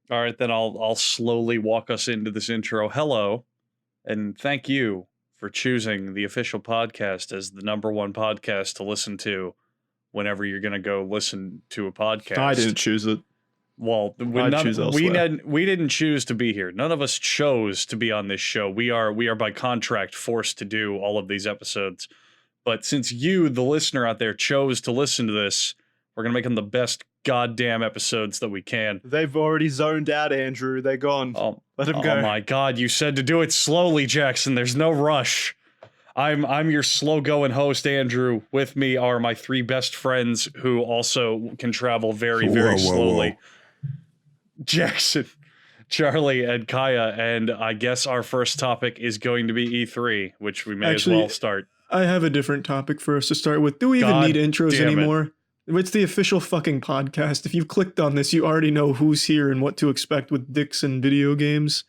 All right, then I'll slowly walk us into this intro. Hello, and thank you for choosing the official podcast as the number one podcast to listen to whenever you're going to go listen to a podcast. I didn't choose it. Well, we didn't choose to be here. None of us chose to be on this show. We are by contract forced to do all of these episodes. But since you, the listener out there, chose to listen to this, we're going to make them the best goddamn episodes that we can. They've already zoned out, Andrew. They're gone. Let them go. Oh my God, you said to do it slowly, Jackson. There's no rush. I'm your slow-going host, Andrew. With me are my three best friends who also can travel very, very slowly. Whoa. Jackson, Charlie, and Kaya, and I guess our first topic is going to be E3, which we may as well start. I have a different topic for us to start with. Do we even need intros anymore? It's the official fucking podcast. If you've clicked on this, you already know who's here and what to expect with dicks and video games.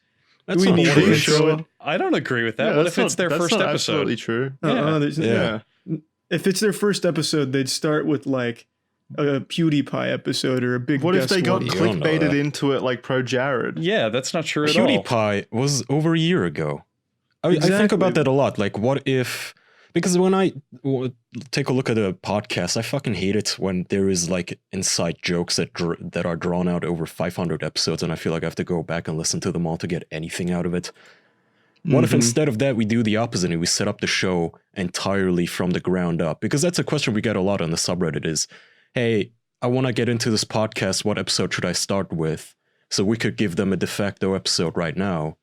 That's Do we need to intro it? I don't agree with that. Yeah, what if it's their first episode? Absolutely true. Yeah. If it's their first episode, they'd start with like a PewDiePie episode or a big. What if they got clickbaited into it like Pro Jared? Yeah, that's not true at all. PewDiePie was over a year ago. I think about that a lot. Like, what if? Because when I take a look at a podcast, I fucking hate it when there is like inside jokes that are drawn out over 500 episodes, and I feel like I have to go back and listen to them all to get anything out of it. What if instead of that, we do the opposite and we set up the show entirely from the ground up? Because that's a question we get a lot on the subreddit is, hey, I want to get into this podcast. What episode should I start with? So we could give them a de facto episode right now,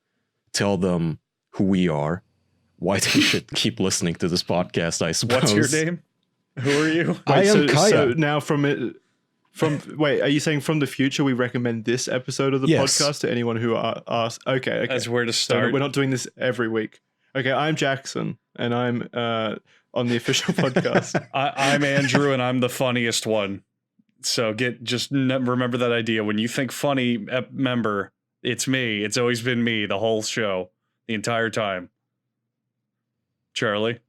tell them who we are, why they should keep listening to this podcast, I suppose. What's your name? Who are you? I am Kaya. So now wait, are you saying from the future we recommend this episode of the podcast to anyone who asks? Okay. That's where to start. So we're not doing this every week. Okay, I'm Jackson, and I'm on the official podcast. I'm Andrew, and I'm the funniest one. So remember that idea. When you think funny member, it's me. It's always been me the whole show, the entire time. Charlie?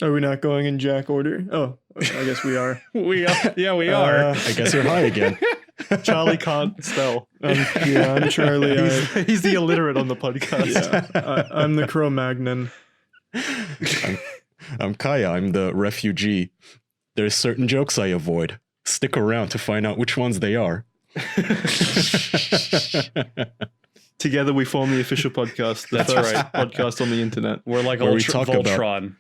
Are we not going in Jack order? Oh, I guess we are. We are. Yeah, we are. I guess you're high again. Charlie can't spell. I'm Charlie. He's the illiterate on the podcast. Yeah, I'm the Cro-Magnon. I'm Kaya. I'm the refugee. There's certain jokes I avoid. Stick around to find out which ones they are. Together we form the official podcast. That's right. Podcast on the internet. We're like Voltron.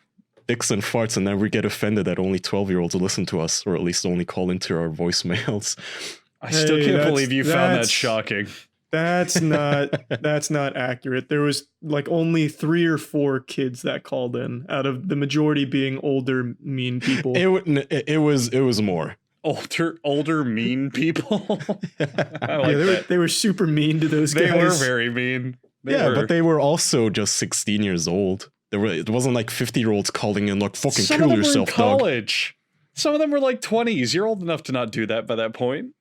Dicks and farts, and then we get offended that only 12-year-olds listen to us, or at least only call into our voicemails. I still can't believe you found that shocking. That's not accurate. There was like only 3 or 4 kids that called in, out of the majority being older, mean people. It was more. Older mean people. I like they were super mean to those guys. They were very mean. But they were also just 16 years old. It wasn't like 50-year-olds calling in like, fucking kill yourself, dog. College. Some of them were like 20s. You're old enough to not do that by that point.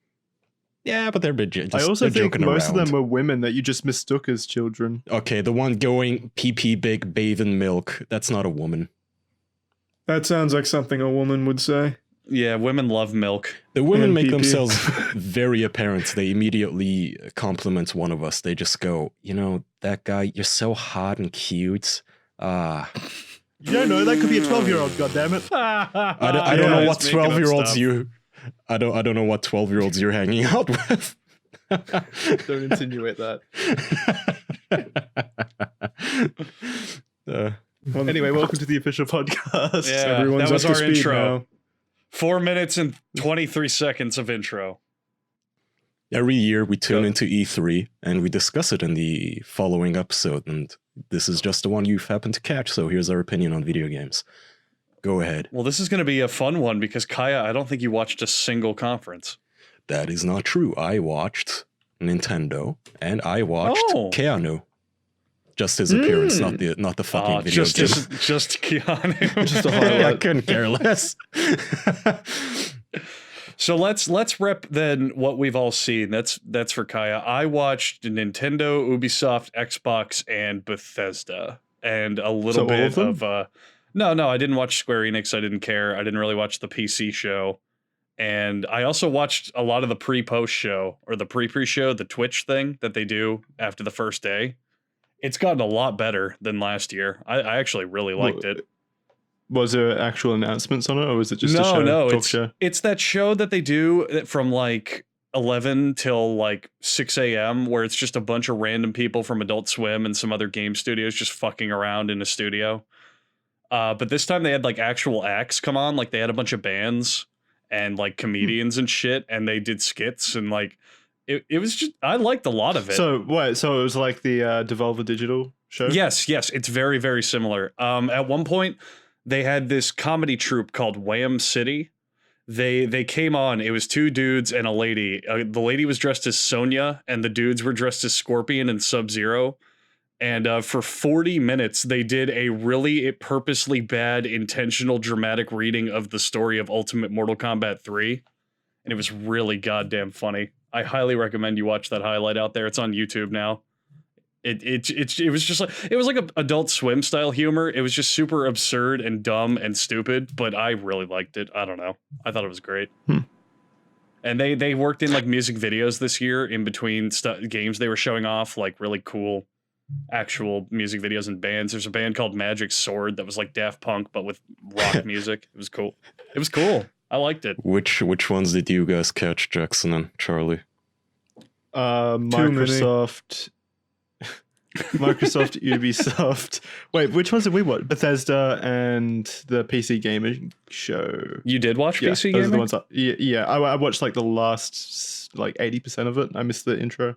Yeah, but they're just I also think most around. of them were women that you just mistook as children. Okay, the one going pee big, bathe in milk. That's not a woman. That sounds like something a woman would say. Yeah, women love milk. The women make themselves very apparent. They immediately compliment one of us. They just go, that guy, you're so hot and cute. You don't know, that could be a 12-year-old, goddammit. I don't know what 12-year-olds I don't know what 12-year-olds you're hanging out with. Don't insinuate that. Anyway, welcome to the official podcast. Yeah, everyone's that was up to our speed intro. now. 4 minutes and 23 seconds of intro. Every year we tune into E3 and we discuss it in the following episode, and this is just the one you've happened to catch, so here's our opinion on video games. Go ahead. Well, this is going to be a fun one because, Kaya, I don't think you watched a single conference. That is not true. I watched Nintendo and I watched Keanu. Just his appearance, not the fucking video game. Just Keanu. Just a highlight. I couldn't care less. So let's rep then what we've all seen. That's for Kaya. I watched Nintendo, Ubisoft, Xbox, and Bethesda, and a little bit of no, I didn't watch Square Enix. I didn't care. I didn't really watch the PC show. And I also watched a lot of the pre-post show or the pre-show, the Twitch thing that they do after the first day. It's gotten a lot better than last year. I actually really liked it. Was there actual announcements on it, or was it just a talk show? It's that show that they do from like 11 till like 6 a.m. where it's just a bunch of random people from Adult Swim and some other game studios just fucking around in a studio. But this time they had like actual acts come on, like they had a bunch of bands and like comedians and shit, and they did skits and like it was just, I liked a lot of it. So it was like the Devolver Digital show? Yes, it's very, very similar. At one point they had this comedy troupe called Wham City. They came on, it was two dudes and a lady. The lady was dressed as Sonya and the dudes were dressed as Scorpion and Sub-Zero. And for 40 minutes, they did a really purposely bad, intentional, dramatic reading of the story of Ultimate Mortal Kombat 3. And it was really goddamn funny. I highly recommend you watch that highlight out there. It's on YouTube now. It was just like, it was like a Adult Swim style humor. It was just super absurd and dumb and stupid, but I really liked it. I don't know. I thought it was great. And they worked in like music videos this year in between games they were showing off, like really cool actual music videos and bands. There's a band called Magic Sword that was like Daft Punk but with rock music. It was cool. I liked it. Which ones did you guys catch, Jackson and Charlie? Microsoft, Ubisoft. Wait, which ones did we watch? Bethesda and the PC Gaming Show. You did watch PC Gaming? Gaming? Those are the ones I watched like the last like 80% of it. I missed the intro.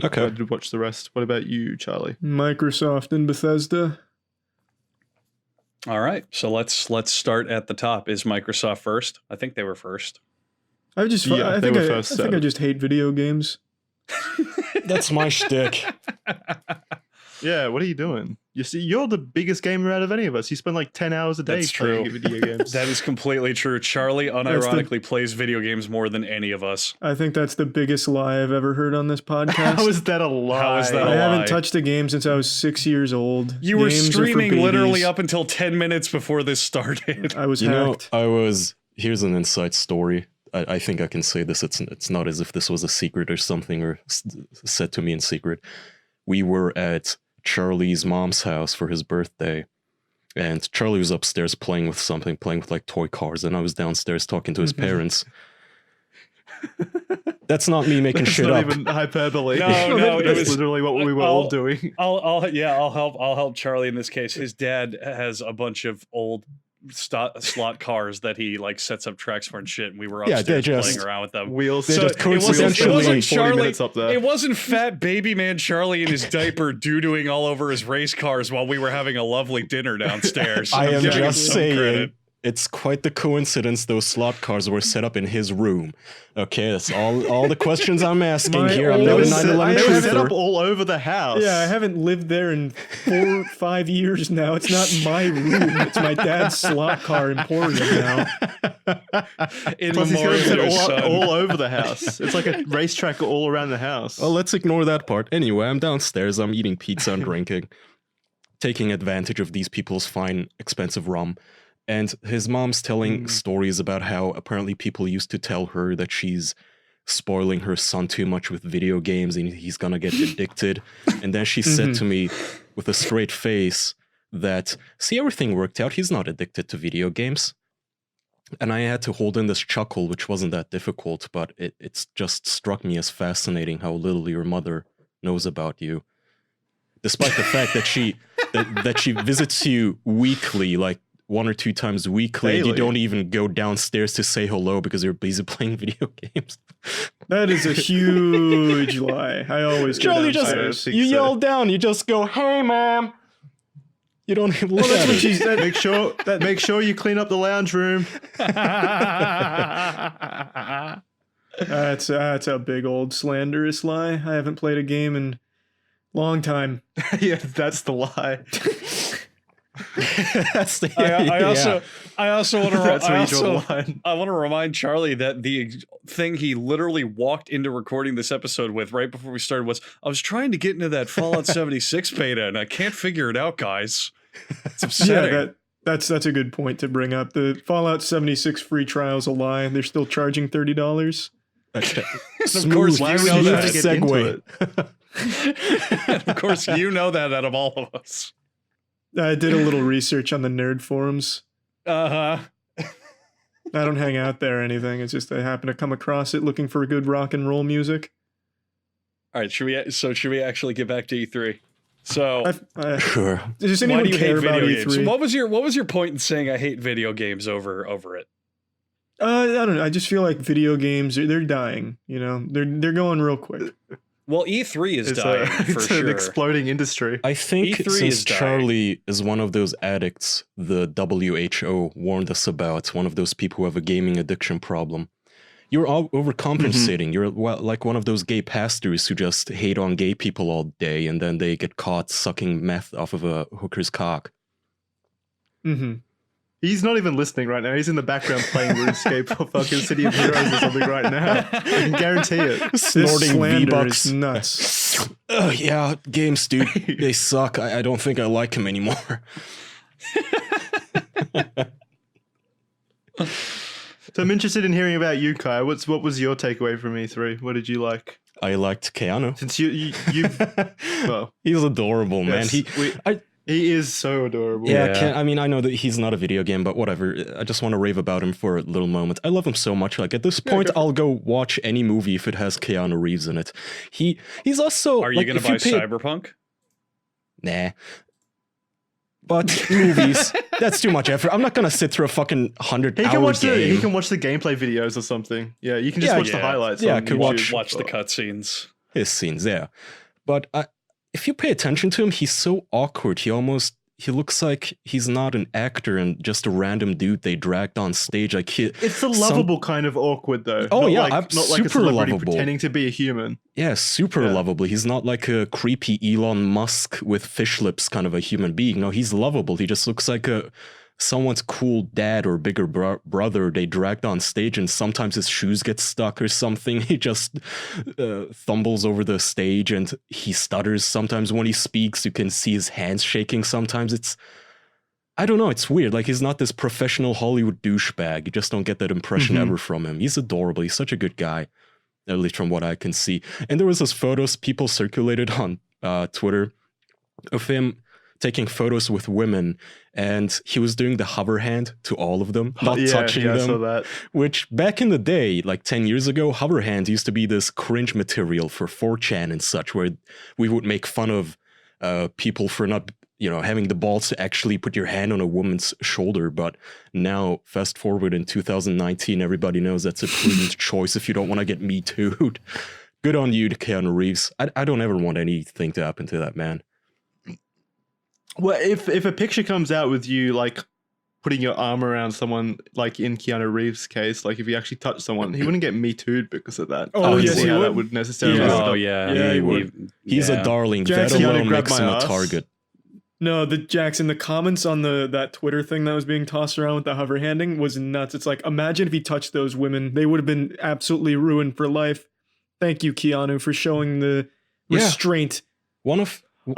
Okay. I did watch the rest. What about you, Charlie? Microsoft and Bethesda. All right, so let's start at the top. Is Microsoft first? I think they were first. I think I just hate video games. That's my shtick. Yeah, what are you doing? You see, you're the biggest gamer out of any of us. You spend like 10 hours a day playing video games. That is completely true. Charlie unironically plays video games more than any of us. I think that's the biggest lie I've ever heard on this podcast. How is that a lie? I haven't touched a game since I was 6 years old. You were streaming literally up until 10 minutes before this started. I was hacked. Here's an inside story. I think I can say this. It's not as if this was a secret or something or said to me in secret. We were at Charlie's mom's house for his birthday, and Charlie was upstairs playing with like toy cars, and I was downstairs talking to his parents. That's not me making shit up. Not even hyperbole. No, it was literally what we were all doing. I'll help Charlie in this case. His dad has a bunch of old slot cars that he like sets up tracks for and shit, and we were upstairs playing around with them. Wheels. So it wasn't Charlie. Up there. It wasn't fat baby man Charlie in his diaper doo-dooing all over his race cars while we were having a lovely dinner downstairs. I am just saying. Credit. It's quite the coincidence those slot cars were set up in his room. Okay, that's all the questions I'm asking here. I'm not a 9/11 truther. Set up all over the house. Yeah, I haven't lived there in 4 or 5 years now. It's not my room. It's my dad's slot car emporium now. Plus he's got it all over the house. It's like a racetrack all around the house. Well, let's ignore that part. Anyway, I'm downstairs. I'm eating pizza and drinking, taking advantage of these people's fine, expensive rum. And his mom's telling stories about how apparently people used to tell her that she's spoiling her son too much with video games and he's gonna get addicted. And then she said to me with a straight face that, see, everything worked out. He's not addicted to video games. And I had to hold in this chuckle, which wasn't that difficult, but it's just struck me as fascinating how little your mother knows about you. Despite the fact that she visits you weekly, like 1 or 2 times weekly, Daily. and you don't even go downstairs to say hello because you're busy playing video games. That is a huge lie. I always Charlie, you yell down. You just go, "Hey, ma'am." You don't even look at she said. Make sure you clean up the lounge room. That's a big old slanderous lie. I haven't played a game in a long time. Yeah, that's the lie. I also want to remind Charlie that the thing he literally walked into recording this episode with right before we started was, I was trying to get into that Fallout 76 beta and I can't figure it out, guys. It's upsetting. That's a good point to bring up. The Fallout 76 free trial's a lie. They're still charging $30. Of course, Why you would know you that. get into it? Of course, you know that out of all of us. I did a little research on the nerd forums. Uh-huh. I don't hang out there or anything. It's just I happen to come across it looking for good rock and roll music. All right, should we actually get back to E3? So, Sure. Does why anyone do you hate care about video games? E3? What was your point in saying I hate video games over it? I don't know. I just feel like video games they're dying. You know, they're going real quick. Well, E3 is It's, dying for it's sure. an exploding industry. I think E3 since is dying. Charlie is one of those addicts the WHO warned us about, one of those people who have a gaming addiction problem, you're all overcompensating. You're like one of those gay pastors who just hate on gay people all day and then they get caught sucking meth off of a hooker's cock. Mm-hmm. He's not even listening right now. He's in the background playing RuneScape or fucking City of Heroes or something right now. I can guarantee it. This Snorting slander V-Bucks. is nuts. Yeah, games, dude. They suck. I don't think I like them anymore. So I'm interested in hearing about you, Kai. What was your takeaway from E3? What did you like? I liked Keanu. Since you well, He's adorable, man. yes, he is so adorable. Yeah, I mean, I know that he's not a video game, but whatever. I just want to rave about him for a little moment. I love him so much. Like, at this point, I'll go watch any movie if it has Keanu Reeves in it. He's also... Are you going to buy Cyberpunk? Nah. But movies, that's too much effort. I'm not going to sit through a fucking 100-hour game. He can watch the gameplay videos or something. Yeah, you can just watch the highlights. Yeah, on I could YouTube. Watch the cutscenes. His scenes, yeah. But if you pay attention to him, he's so awkward. He looks like he's not an actor and just a random dude they dragged on stage. Like It's the lovable kind of awkward, though. Oh, not yeah, not like a super celebrity lovable. pretending to be a human. Yeah, super lovable. He's not like a creepy Elon Musk with fish lips kind of a human being. No, he's lovable. He just looks like someone's cool dad or bigger brother they dragged on stage, and sometimes his shoes get stuck or something. He just thumbles over the stage and he stutters. Sometimes when he speaks, you can see his hands shaking. Sometimes I don't know, it's weird. Like, he's not this professional Hollywood douchebag. You just don't get that impression ever from him. He's adorable. He's such a good guy, at least from what I can see. And there was this photos people circulated on Twitter of him taking photos with women, and he was doing the hover hand to all of them, not touching them. I saw that. Which back in the day, like 10 years ago, hover hand used to be this cringe material for 4chan and such, where we would make fun of people for not, having the balls to actually put your hand on a woman's shoulder. But now, fast forward in 2019, everybody knows that's a prudent choice if you don't want to get Me Too'd. Good on you, Keanu Reeves. I don't ever want anything to happen to that man. Well, if a picture comes out with you like putting your arm around someone, like in Keanu Reeves' case, like if you actually touch someone, he wouldn't get Me Too'd because of that. Oh, yes, he would. That would necessarily. He would. He's a darling. Jackson, that alone makes him a target. No, the comments on that Twitter thing that was being tossed around with the hover handing was nuts. It's like, imagine if he touched those women, they would have been absolutely ruined for life. Thank you, Keanu, for showing the restraint.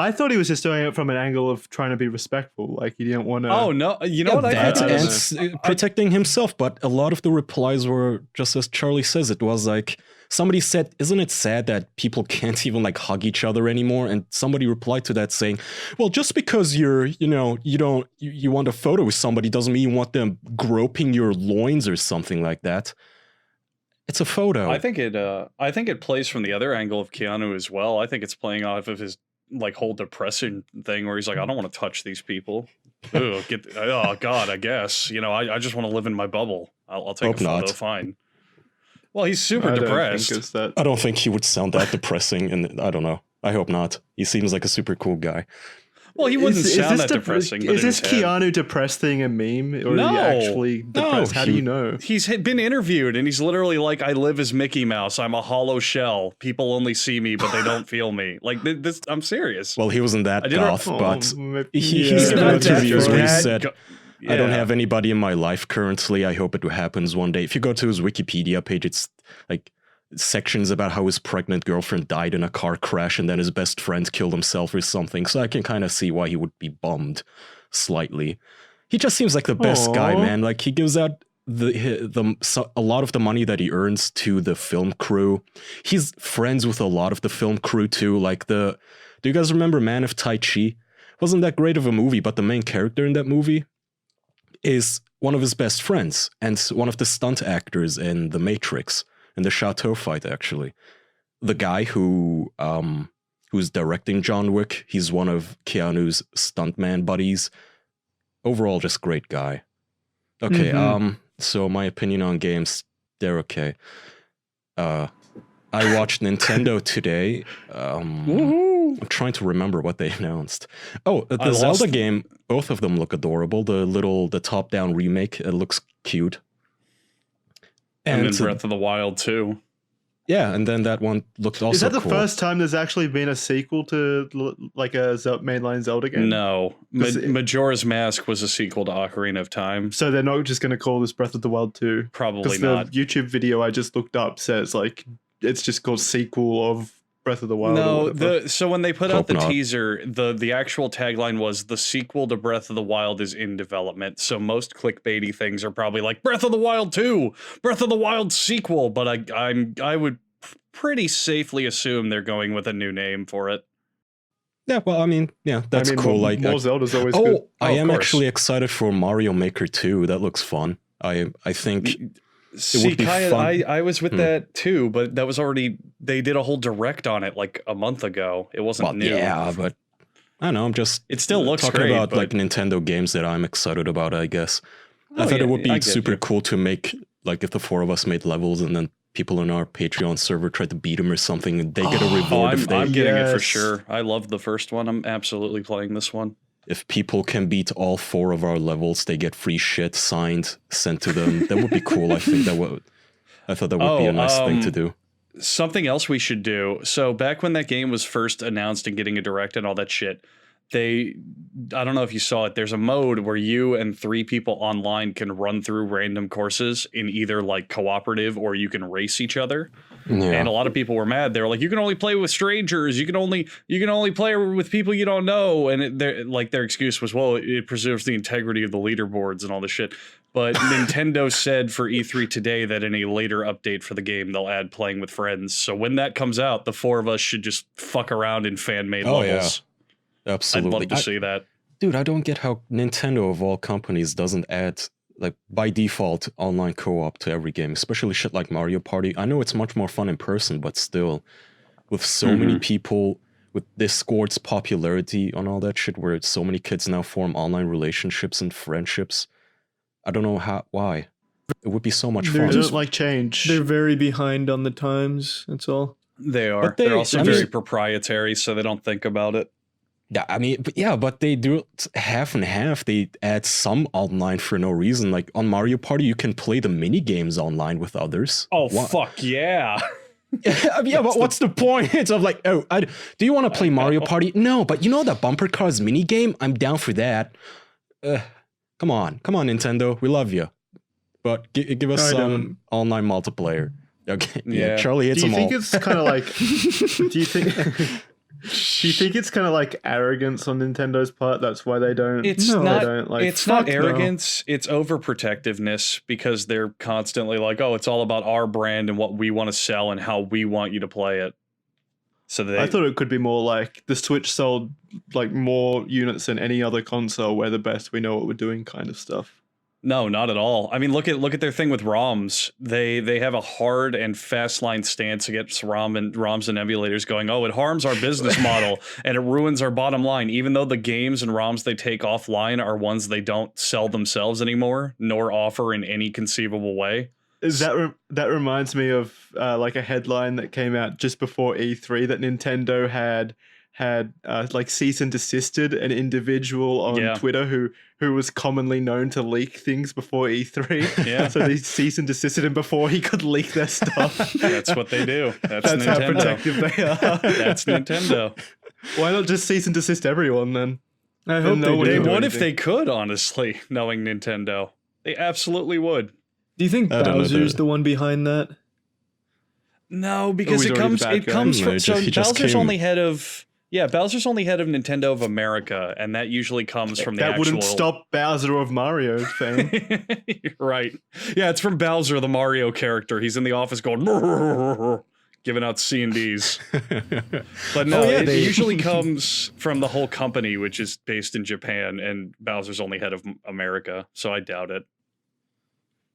I thought he was just doing it from an angle of trying to be respectful. Like, he didn't want to... Oh, no. You know what I thought? And protecting himself. But a lot of the replies were just as Charlie says. It was like, somebody said, isn't it sad that people can't even like hug each other anymore? And somebody replied to that saying, well, just because you want a photo with somebody doesn't mean you want them groping your loins or something like that. It's a photo. I think it plays from the other angle of Keanu as well. I think it's playing off of his like whole depression thing where he's like, I don't want to touch these people. Oh God, I guess. I just want to live in my bubble. I'll take a photo, fine. Well, he's super depressed. I don't think he would sound that depressing, and I don't know. I hope not. He seems like a super cool guy. Well, he wouldn't sound that depressing. Is this Keanu depressed thing a meme? Or is he actually depressed? How do you know? He's been interviewed, and he's literally like, I live as Mickey Mouse. I'm a hollow shell. People only see me, but they don't feel me. Like, this, I'm serious. Well, he wasn't that goth, but he's given interviews where he said, I don't have anybody in my life currently. I hope it happens one day. If you go to his Wikipedia page, it's like sections about how his pregnant girlfriend died in a car crash and then his best friend killed himself or something. So I can kind of see why he would be bummed slightly. He just seems like the best guy, Aw. man. Like he gives out a lot of the money that he earns to the film crew. He's friends with a lot of the film crew too. Like do you guys remember Man of Tai Chi? Wasn't that great of a movie, but the main character in that movie is one of his best friends and one of the stunt actors in The Matrix, in the Chateau fight, actually. The guy who's directing John Wick, he's one of Keanu's stuntman buddies. Overall, just great guy. Okay, so my opinion on games, they're okay. I watched Nintendo today. I'm trying to remember what they announced. Oh, the Zelda game, both of them look adorable. The top-down remake, it looks cute. And then Breath of the Wild too. Yeah, and then that one looked also Is that the cool. first time there's actually been a sequel to like a mainline Zelda game? No. Majora's Mask was a sequel to Ocarina of Time. So they're not just going to call this Breath of the Wild 2? Probably not. The YouTube video I just looked up says like it's just called sequel of Breath of the Wild. No, so when they put out the not. teaser, the actual tagline was the sequel to Breath of the Wild is in development. So most clickbaity things are probably like Breath of the Wild 2, Breath of the Wild sequel, but I would pretty safely assume they're going with a new name for it. Yeah, well, I mean, yeah, that's cool. More Zelda's always good. I am course. actually excited for Mario Maker 2. That looks fun. I think See, would be Kaya, fun. I was with that too, but that was already, they did a whole direct on it like a month ago. It wasn't new. Yeah, but I don't know. I'm just It still looks talking great, about but- like Nintendo games that I'm excited about, I guess. I Oh, thought yeah, it would I be get super you. cool to make, like, if the four of us made levels and then people on our Patreon server tried to beat them or something, and they get a reward if I'm they getting it for Yes. sure. I love the first one. I'm absolutely playing this one. if people can beat all four of our levels, they get free shit signed, sent to them. That would be cool. I thought that would be a nice thing to do. Something else we should do. So back when that game was first announced and getting a direct and all that shit, I don't know if you saw it, there's a mode where you and 3 people online can run through random courses in either like cooperative or you can race each other. Yeah. And a lot of people were mad. They were like, you can only play with strangers. You can only play with people you don't know. And their excuse was, well, it preserves the integrity of the leaderboards and all this shit. But Nintendo said for E3 today that in a later update for the game, they'll add playing with friends. So when that comes out, the 4 of us should just fuck around in fan-made levels. Yeah. Absolutely. I'd love to see that. Dude, I don't get how Nintendo of all companies doesn't add, like, by default, online co-op to every game, especially shit like Mario Party. I know it's much more fun in person, but still, with so many people, with Discord's popularity on all that shit, where so many kids now form online relationships and friendships, I don't know why. It would be so much They fun. don't like change. They're very behind on the times. That's all. They are. But They're also I mean- very proprietary, so they don't think about it. Yeah, I mean, but they do it half and half. They add some online for no reason. Like on Mario Party, you can play the mini games online with others. Oh, Wha- fuck yeah. Yeah, but what's the point? It's of like, do you want to play Mario Party? No, but you know the bumper cars mini game? I'm down for that. Come on, Nintendo, we love you, but give us I some don't. online multiplayer. Okay, Yeah. Charlie hits Do you them all. think it's kind of like? Do you think it's kind of like arrogance on Nintendo's part? That's why they don't. It's No, not. They don't, like, It's not fuck no. arrogance. It's overprotectiveness because they're constantly like, "Oh, it's all about our brand and what we want to sell and how we want you to play it." So I thought it could be more like the Switch sold like more units than any other console. We're the best. We know what we're doing, kind of stuff. No, not at all. I mean, look at their thing with ROMs. They have a hard and fast line stance against ROMs and emulators, going, "Oh, it harms our business model and it ruins our bottom line." Even though the games and ROMs they take offline are ones they don't sell themselves anymore, nor offer in any conceivable way. That reminds me of like a headline that came out just before E3 that Nintendo had like cease and desisted an individual on Yeah. Twitter who was commonly known to leak things before E3. Yeah. So they cease and desisted him before he could leak their stuff. That's what they do. That's That's how Nintendo. protective they are. That's Nintendo. Why not just cease and desist everyone then? I hope no they one do. They can do would if anything. they could, honestly, knowing Nintendo. They absolutely would. Do you think I don't know Bowser's that- the one behind that? No, because he's it already comes the bad it guy. comes No, from he so just Bowser's came- only head of Yeah, Bowser's only head of Nintendo of America, and that usually comes from the That actual... wouldn't stop Bowser of Mario fame. You're right. Yeah, it's from Bowser, the Mario character. He's in the office going, giving out C&Ds. But no, it usually comes from the whole company, which is based in Japan, and Bowser's only head of America, so I doubt it.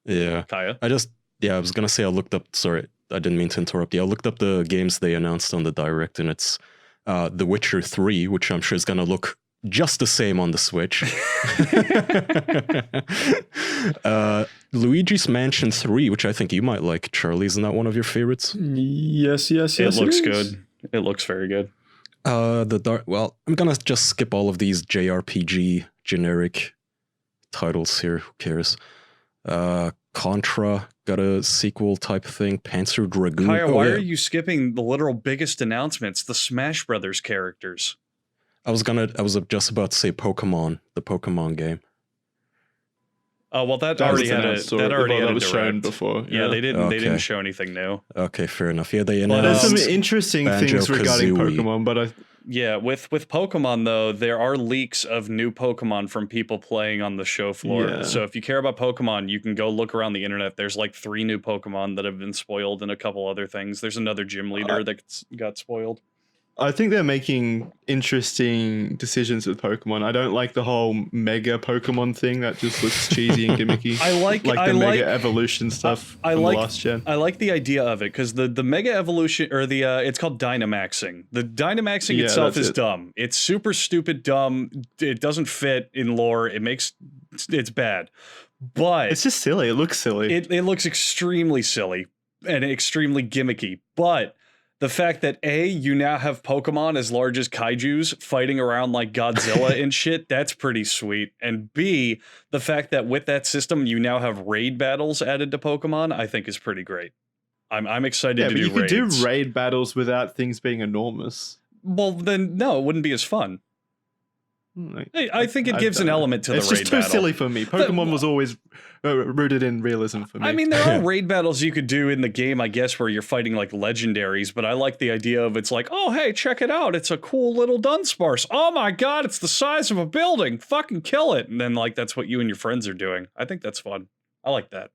Yeah. Kaya? I was gonna say I looked up, sorry, I didn't mean to interrupt you. I looked up the games they announced on the Direct, and it's The Witcher 3, which I'm sure is gonna look just the same on the Switch. Luigi's Mansion 3, which I think you might like, Charlie. Isn't that one of your favorites? Yes. It looks good. It looks very good. Well, I'm gonna just skip all of these JRPG generic titles here. Who cares? Contra got a sequel type thing. Panzer Dragoon. Kaya, why are you skipping the literal biggest announcements? The Smash Brothers characters. I was just about to say Pokemon, the Pokemon game. Oh well, that already had a was shown direct. before. Yeah, they didn't. Okay. They didn't show anything new. Okay, fair enough. Yeah, they There's announced. some interesting things regarding Banjo-Kazooie. Pokemon, but Yeah, with Pokemon though, there are leaks of new Pokemon from people playing on the show floor. Yeah. So if you care about Pokemon, you can go look around the internet. There's like 3 new Pokemon that have been spoiled and a couple other things. There's another gym leader that got spoiled. I think they're making interesting decisions with Pokemon. I don't like the whole Mega Pokemon thing. That just looks cheesy and gimmicky. I like the Mega Evolution stuff from last gen. I like the idea of it because the Mega Evolution or the it's called Dynamaxing. The Dynamaxing itself is dumb. It's super stupid dumb. It doesn't fit in lore. It's bad. But It's just silly. It looks silly. it looks extremely silly and extremely gimmicky. But the fact that A, you now have Pokemon as large as kaijus fighting around like Godzilla and shit, that's pretty sweet. And B, the fact that with that system you now have raid battles added to Pokemon, I think is pretty great. I'm excited to do raids. You could do raid battles without things being enormous. Well, then no, it wouldn't be as fun. I think it gives an element to the raid battle. It's just too silly for me. Pokemon was always rooted in realism for me. I mean, there are raid battles you could do in the game, I guess, where you're fighting like legendaries, but I like the idea of it's like, oh, hey, check it out. It's a cool little Dunsparce. Oh my god, it's the size of a building. Fucking kill it. And then like that's what you and your friends are doing. I think that's fun. I like that.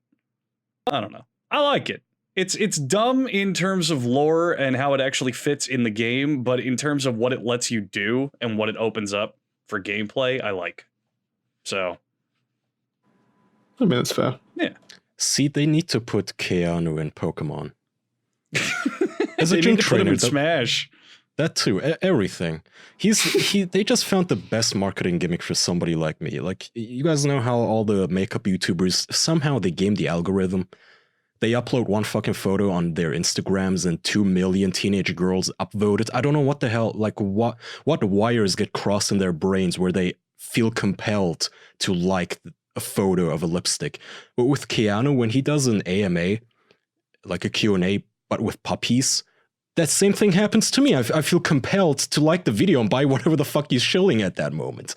I don't know. I like it. It's dumb in terms of lore and how it actually fits in the game, but in terms of what it lets you do and what it opens up for gameplay, I like. So I mean, that's fair. Yeah. See, they need to put Keanu in Pokemon. As a they gym need to put him trainer, in Smash. That too, everything. They just found the best marketing gimmick for somebody like me. Like, you guys know how all the makeup YouTubers, somehow they game the algorithm. They upload one fucking photo on their Instagrams and 2 million teenage girls upvote it. I don't know what the hell, like what wires get crossed in their brains where they feel compelled to like a photo of a lipstick. But with Keanu, when he does an AMA, like a Q&A, but with puppies, that same thing happens to me. I feel compelled to like the video and buy whatever the fuck he's shilling at that moment.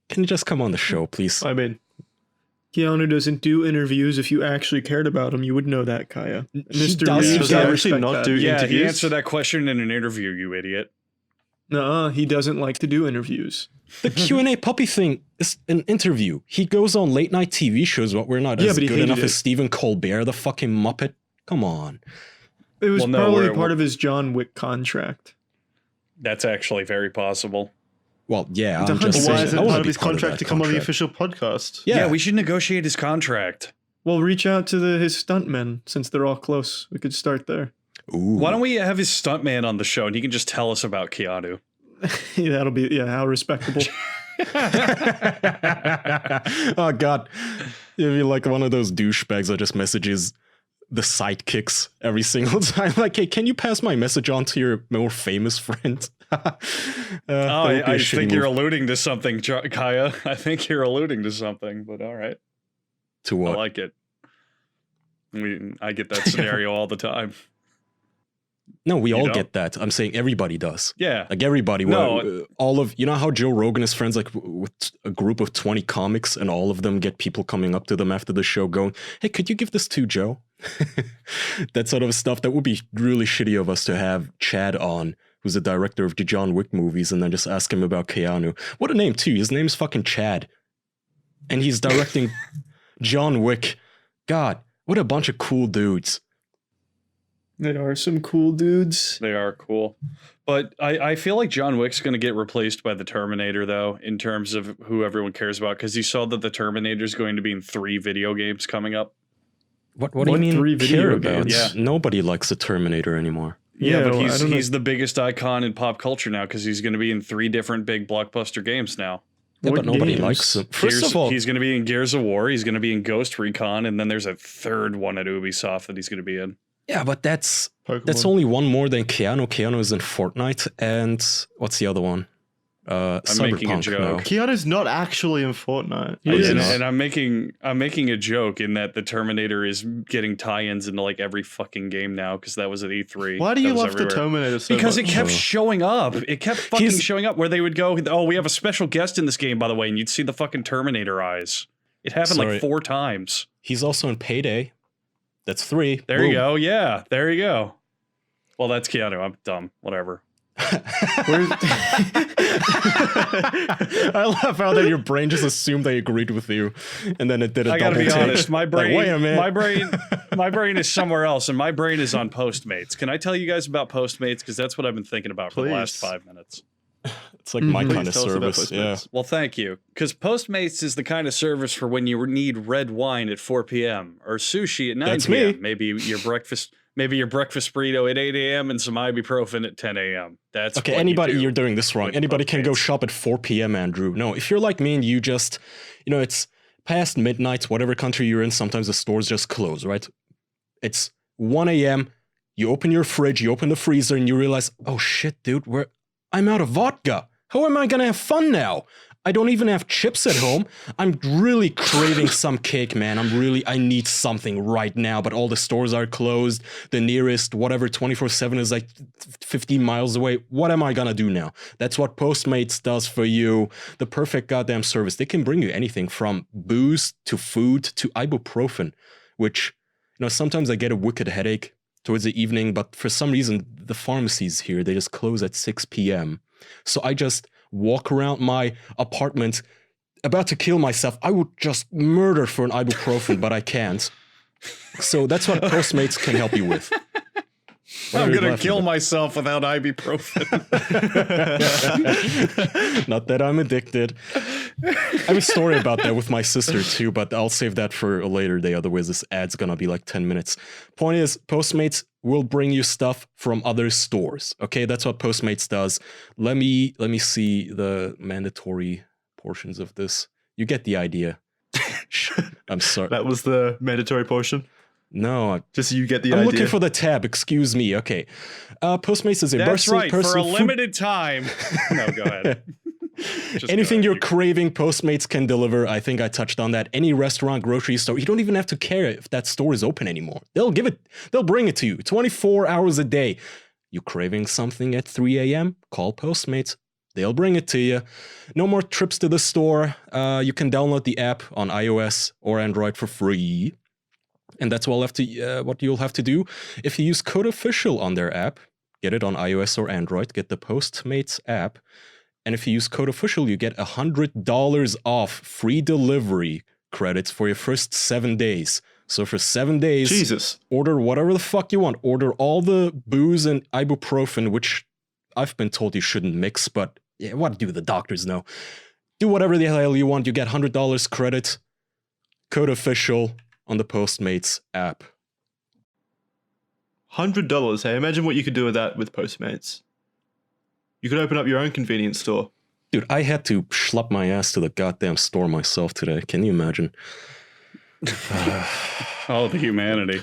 Can you just come on the show, please? I mean, Keanu doesn't do interviews. If you actually cared about him, you would know that, Kaya. Mr. does. Reeves, Does he I actually respect not that. do Yeah, he interviews? answered that question in an interview, you idiot. Nuh-uh, he doesn't like to do interviews. The Q&A puppy thing is an interview. He goes on late night TV shows, but we're not as but he good hated enough it. as Stephen Colbert, the fucking Muppet. Come on. It was Well, no, probably we're- part of his John Wick contract. That's actually very possible. Well, yeah, It's I'm just why saying. is it I wanna part of be his part contract that to come on the contract. official podcast? Yeah, we should negotiate his contract. Well, reach out to his stuntmen since they're all close. We could start there. Ooh. Why don't we have his stuntman on the show and he can just tell us about Keanu? That'll be how respectable. Oh god, you'd be like one of those douchebags that just messages the sidekicks every single time. Like, hey, can you pass my message on to your more famous friend? I think you're alluding to something, Kaya. I think you're alluding to something, but all right. to I what? like it. I get that scenario all the time. No, we all don't? get that. I'm saying everybody does. Yeah. Like everybody, No. all of, you know how Joe Rogan is friends like with a group of 20 comics and all of them get people coming up to them after the show going, hey, could you give this to Joe? That sort of stuff. That would be really shitty of us to have Chad on who's the director of the John Wick movies, and then just ask him about Keanu. What a name, too. His name's fucking Chad. And he's directing John Wick. God, what a bunch of cool dudes. They are some cool dudes. They are cool. But I feel like John Wick's going to get replaced by the Terminator, though, in terms of who everyone cares about, because you saw that the Terminator's going to be in 3 video games coming up. What do you mean 3 video care about? games? Yeah. Nobody likes the Terminator anymore. Yeah, but well, he's the biggest icon in pop culture now, because he's going to be in 3 different big blockbuster games now. Yeah, What but nobody games? likes him. First of all, He's going to be in Gears of War, he's going to be in Ghost Recon, and then there's a 3rd one at Ubisoft that he's going to be in. yeah, but that's Pokemon. only one more than Keanu. Keanu is in Fortnite, and what's the other one? making a Cyberpunk. joke. No. Keanu's not actually in Fortnite. He is. And I'm making a joke in that the Terminator is getting tie-ins into like every fucking game now, because that was at E3. Why do That you was love the everywhere. Terminator so Because much? it kept showing up. It kept fucking He's- showing up where they would go, oh, we have a special guest in this game, by the way, and you'd see the fucking Terminator eyes. It happened Sorry. like 4 times. He's also in Payday. That's 3. There you go. Yeah, there you go. Well, that's Keanu. I'm dumb. Whatever. I laugh how that your brain just assumed I agreed with you, and then it did a I gotta double be take. honest. My brain, wait a minute. my brain is somewhere else, and my brain is on Postmates. Can I tell you guys about Postmates? Because that's what I've been thinking about for the last Please. 5 minutes. It's like my Please kind of tell us about service. Yeah. Postmates. Well, thank you. Because Postmates is the kind of service for when you need red wine at 4 p.m. or sushi at 9 That's p.m. me. Maybe your breakfast burrito at 8 a.m. and some ibuprofen at 10 a.m. That's Okay, what anybody, you do. you're doing this wrong. with Anybody can go Postmates. shop at 4 p.m., Andrew. No, if you're like me and you just, it's past midnight, whatever country you're in, sometimes the stores just close, right? It's 1 a.m., you open your fridge, you open the freezer, and you realize, oh shit, dude, I'm out of vodka. How am I gonna have fun now? I don't even have chips at home. I'm really craving some cake, man. I need something right now, but all the stores are closed. The nearest, whatever, 24/7 is like 15 miles away. What am I gonna do now? That's what Postmates does for you. The perfect goddamn service. They can bring you anything from booze to food to ibuprofen, which, sometimes I get a wicked headache towards the evening, but for some reason, the pharmacies here, they just close at 6 p.m. So I just walk around my apartment about to kill myself. I would just murder for an ibuprofen, but I can't. So that's what Postmates can help you with. What I'm are you gonna laughing kill about? myself without ibuprofen. Not that I'm addicted. I have a story about that with my sister too, but I'll save that for a later day. Otherwise, this ad's gonna be like 10 minutes. Point is, Postmates will bring you stuff from other stores. Okay, that's what Postmates does. Let me see the mandatory portions of this. You get the idea. I'm sorry. That was the mandatory portion. No, Just so you get the I'm idea. looking for the tab. Excuse me. Okay, Postmates is a That's right. For a personal food- limited time. No, go ahead. Just Anything go you're ahead. craving, Postmates can deliver. I think I touched on that. Any restaurant, grocery store, you don't even have to care if that store is open anymore. They'll bring it to you 24 hours a day. You craving something at 3 a.m.? Call Postmates. They'll bring it to you. No more trips to the store. You can download the app on iOS or Android for free. And that's what you'll have to do. If you use code official on their app, get it on iOS or Android, get the Postmates app. And if you use code official, you get $100 off free delivery credits for your first 7 days. So for 7 days, Jesus. order whatever the fuck you want. Order all the booze and ibuprofen, which I've been told you shouldn't mix, but yeah, what do the doctors know? Do whatever the hell you want. You get $100 credit. Code official on the Postmates app. $100. Hey, imagine what you could do with that with Postmates. You could open up your own convenience store. Dude, I had to schlep my ass to the goddamn store myself today. Can you imagine? Oh, the humanity.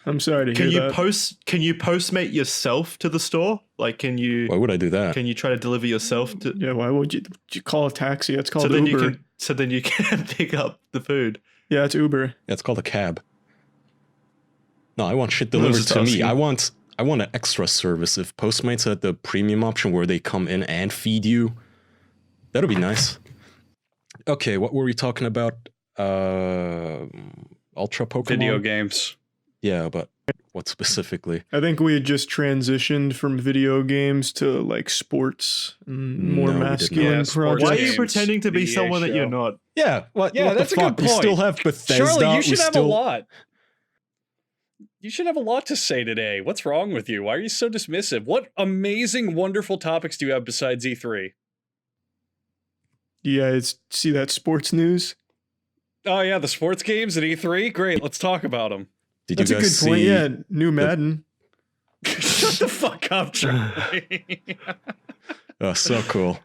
I'm sorry to Can hear you that. Can you Postmate yourself to the store? Like, can you Why would I do that? can you try to deliver yourself to? Yeah, why would you call a taxi? It's So called then Uber. you can pick up the food. Yeah, it's Uber. Yeah, it's called a cab. No, I want shit I was delivered just to me. asking. I want an extra service. If Postmates had the premium option where they come in and feed you, that'd be nice. Okay, what were we talking about? Ultra Pokemon? Video games. Yeah, but what specifically? I think we had just transitioned from video games to like sports and more No, we did not. masculine Yeah, sports Why are projects. you pretending to be VA someone that you're show. not? Yeah, what that's the a fuck? good We still point. have Bethesda. Charlie, you should we have still... a lot. You should have a lot to say today. What's wrong with you? Why are you so dismissive? What amazing, wonderful topics do you have besides E3? You guys see that sports news? Oh yeah, the sports games at E3. Great, let's talk about them. Did That's you a guys good point. see? Yeah, new Madden. Shut the fuck up, Charlie. Oh, so cool.